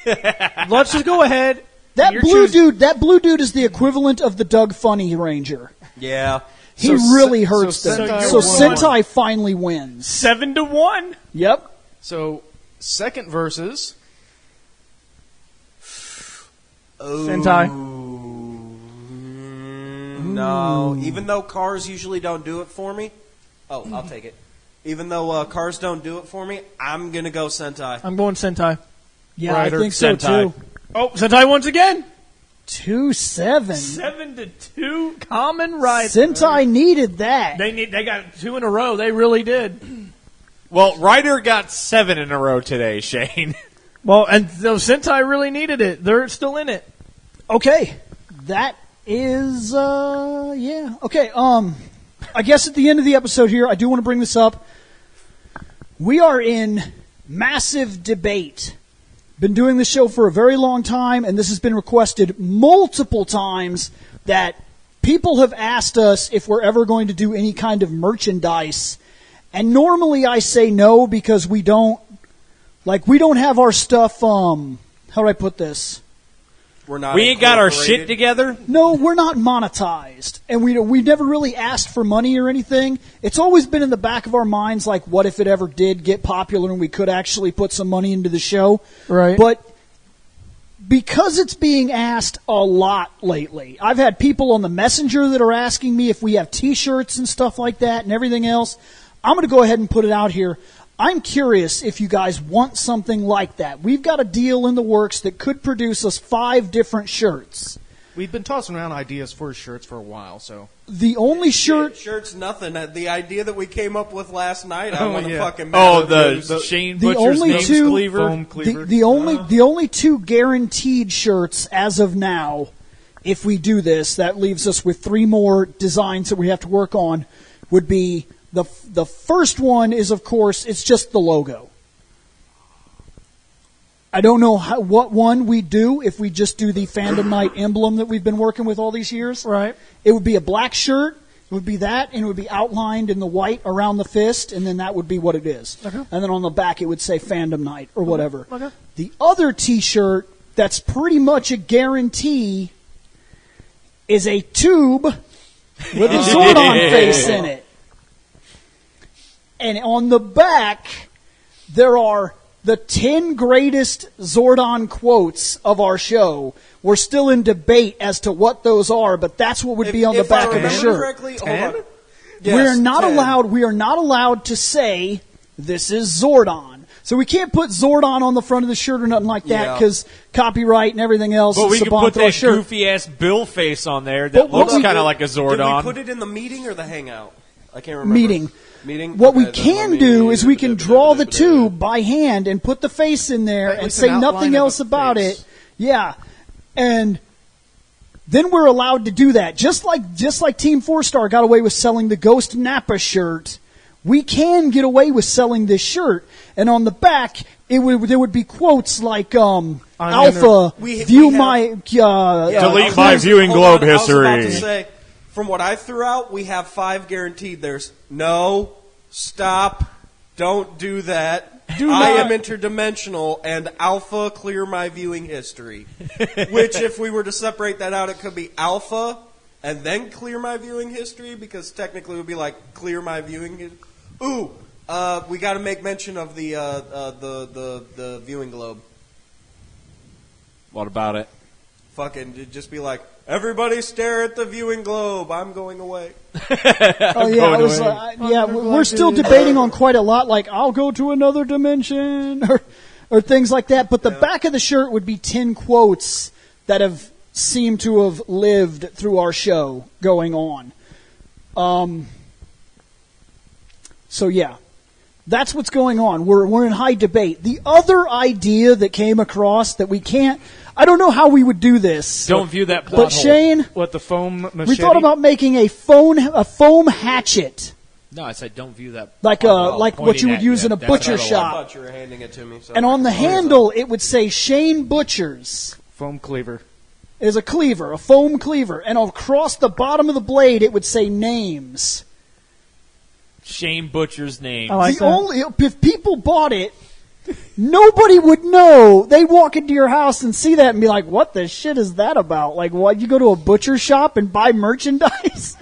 Let's just go ahead. that You're blue choosing- dude is the equivalent of the Doug Funny Ranger. Yeah. He So really Se- hurts so them. Sentai So won. Sentai finally wins. 7-1. Yep. So, second versus. Sentai. No, even though cars usually don't do it for me. Oh, I'll take it. Even though cars don't do it for me, I'm going to go Sentai. I'm going Sentai. Yeah, Rider, I think so Sentai. too. Oh, Sentai once again. 2-7. 7-2. Kamen Rider. Sentai needed that. They got 2 in a row. They really did. Well, Ryder got 7 in a row today, Shane. Well, and those Sentai really needed it. They're still in it. Okay, that is yeah. Okay, I guess at the end of the episode here, I do want to bring this up. We are in massive debate. Been doing this show for a very long time, and this has been requested multiple times that people have asked us if we're ever going to do any kind of merchandise. And normally I say no because we don't have our stuff, how do I put this? We're We ain't got our shit incorporated. together. No, we're not monetized, and we never really asked for money or anything. It's always been in the back of our minds, like, what if it ever did get popular and we could actually put some money into the show? Right. But because it's being asked a lot lately, I've had people on the messenger that are asking me if we have T-shirts and stuff like that and everything else. I'm going to go ahead and put it out here. I'm curious if you guys want something like that. We've got a deal in the works that could produce us 5 different shirts. We've been tossing around ideas for shirts for a while, so. The only shirt... Shirt's nothing. The idea that we came up with last night, I want to yeah. fucking Oh, lose. the Shane The Butcher's only names two- cleaver. Foam cleaver. The only 2 guaranteed shirts as of now if we do this, that leaves us with 3 more designs that we have to work on. Would be the first one is, of course, it's just the logo. I don't know what one we do if we just do the Fandom Night emblem that we've been working with all these years. Right. It would be a black shirt. It would be that, and it would be outlined in the white around the fist, and then that would be what it is. Okay. And then on the back it would say Fandom Night or whatever. Okay. The other T-shirt that's pretty much a guarantee is a tube with a Zordon face in it. And on the back, there are the 10 greatest Zordon quotes of our show. We're still in debate as to what those are, but that's what would be on the back of the shirt. Correctly, hold on. We are not 10. allowed. We are not allowed to say this is Zordon. So we can't put Zordon on the front of the shirt or nothing like that Yeah. because copyright and everything else. But we can Saban put throw a that shirt. goofy ass Bill face on there that But what looks we kind of do- like a Did we Zordon. put it in the meeting or the hangout? I can't remember. Meeting? What we Okay, then can let do me- is we can draw the tube by hand and put the face in there At and least say an outline nothing of else a about face. it. Yeah. And then we're allowed to do that. Just like Team 4-Star got away with selling the Ghost Nappa shirt, we can get away with selling this shirt. And on the back, there would be quotes like Alpha, We view have- my Delete my viewing Hold globe on, I was about history. to say, from what I threw out, we have 5 guaranteed. There's no, stop, don't do that. I am interdimensional, and Alpha, clear my viewing history. Which, if we were to separate that out, it could be Alpha and then clear my viewing history, because technically it would be like clear my viewing history. Ooh, we got to make mention of the viewing globe. What about it? Fucking just be like, everybody stare at the viewing globe. I'm going away. Oh yeah, we're still debating on quite a lot. Like, I'll go to another dimension, or things like that. But the back of the shirt would be 10 quotes that have seemed to have lived through our show going on. So yeah, that's what's going on. We're in high debate. The other idea that came across that we can't. I don't know how we would do this. Don't view that plot But hole. Shane, What, the foam machete? we thought about making a foam hatchet. No, I said don't view that. Like what pointing you would at use in a That's butcher not I shop. thought you were handing it to me. So And on the handle, it would say Shane Butchers. Foam cleaver. Is a cleaver, a foam cleaver. And across the bottom of the blade, it would say names. Shane Butcher's name. I like that. If people bought it, nobody would know. They'd walk into your house and see that and be like, what the shit is that about? Like, what, you go to a butcher shop and buy merchandise?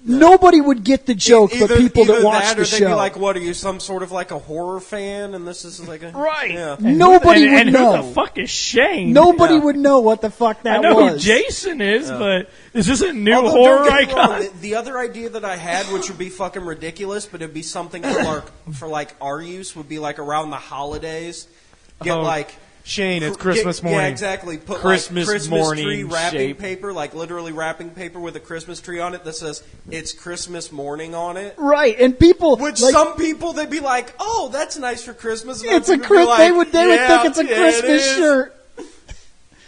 Nobody would get the joke, but people that watch that, the or they'd show. be like, what, are you some sort of like a horror fan? And this is like a... Right. Yeah. Nobody would and know. who the fuck is Shane? Nobody would know what the fuck that I know was. who Jason is, but is this a new Although, horror don't get me wrong, icon? the other idea that I had, which would be fucking ridiculous, but it'd be something for like our use, would be like around the holidays, get Oh, like... Shane, it's Christmas Yeah, morning. exactly. Put Christmas like Christmas morning tree wrapping shape. paper, like literally wrapping paper with a Christmas tree on it that says "It's Christmas morning" on it. Right, and people... Which like, some people they'd be like, "Oh, that's nice for Christmas." And it's a other people would be they would think it's a "Yeah, Christmas it is." shirt.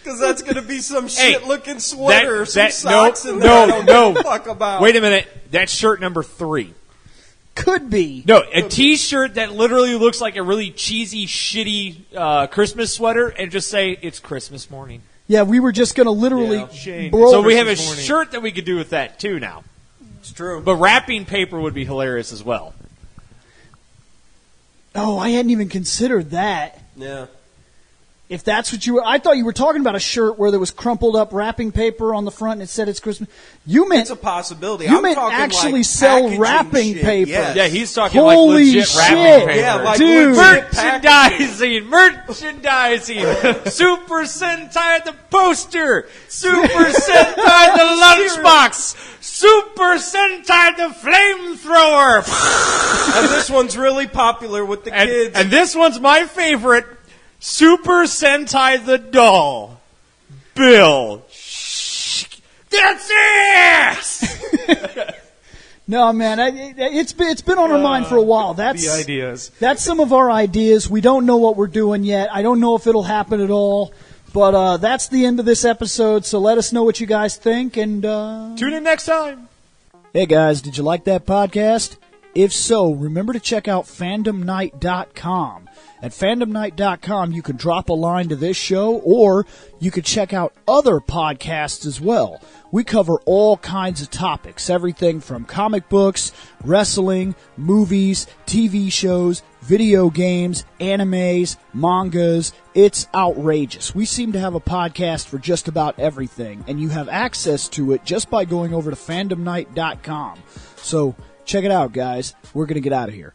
Because that's going to be some Hey, shit-looking sweater or some that- socks no, in there. I no, don't no. give a fuck about. Wait a minute. That's shirt number 3. Could be. No, a T-shirt that literally looks like a really cheesy, shitty Christmas sweater, and just say it's Christmas morning. Yeah, we were just going to literally Yeah. Shane, bro- So we have a Christmas morning. shirt that we could do with that too now. It's true. But wrapping paper would be hilarious as well. Oh, I hadn't even considered that. Yeah. If that's what you were... I thought you were talking about a shirt where there was crumpled up wrapping paper on the front and it said it's Christmas. You meant... It's a possibility. You I'm meant talking actually like sell packaging wrapping shit. paper. Yes. Yeah, he's talking Holy like legit shit. wrapping paper. Yeah, like Dude. legit packaging. Merchandising! Super Sentai the poster! Super Sentai the lunchbox! Super Sentai the flamethrower! And this one's really popular with the kids. And this one's my favorite. Super Sentai the doll. Bill. That's it! No, man, it's been on our mind for a while. The ideas. That's some of our ideas. We don't know what we're doing yet. I don't know if it'll happen at all. But that's the end of this episode, so let us know what you guys think. And Tune in next time. hey, guys, did you like that podcast? If so, remember to check out fandomnight.com. At fandomnight.com, you can drop a line to this show, or you could check out other podcasts as well. We cover all kinds of topics, everything from comic books, wrestling, movies, TV shows, video games, animes, mangas. It's outrageous. We seem to have a podcast for just about everything, and you have access to it just by going over to fandomnight.com. So check it out, guys. We're going to get out of here.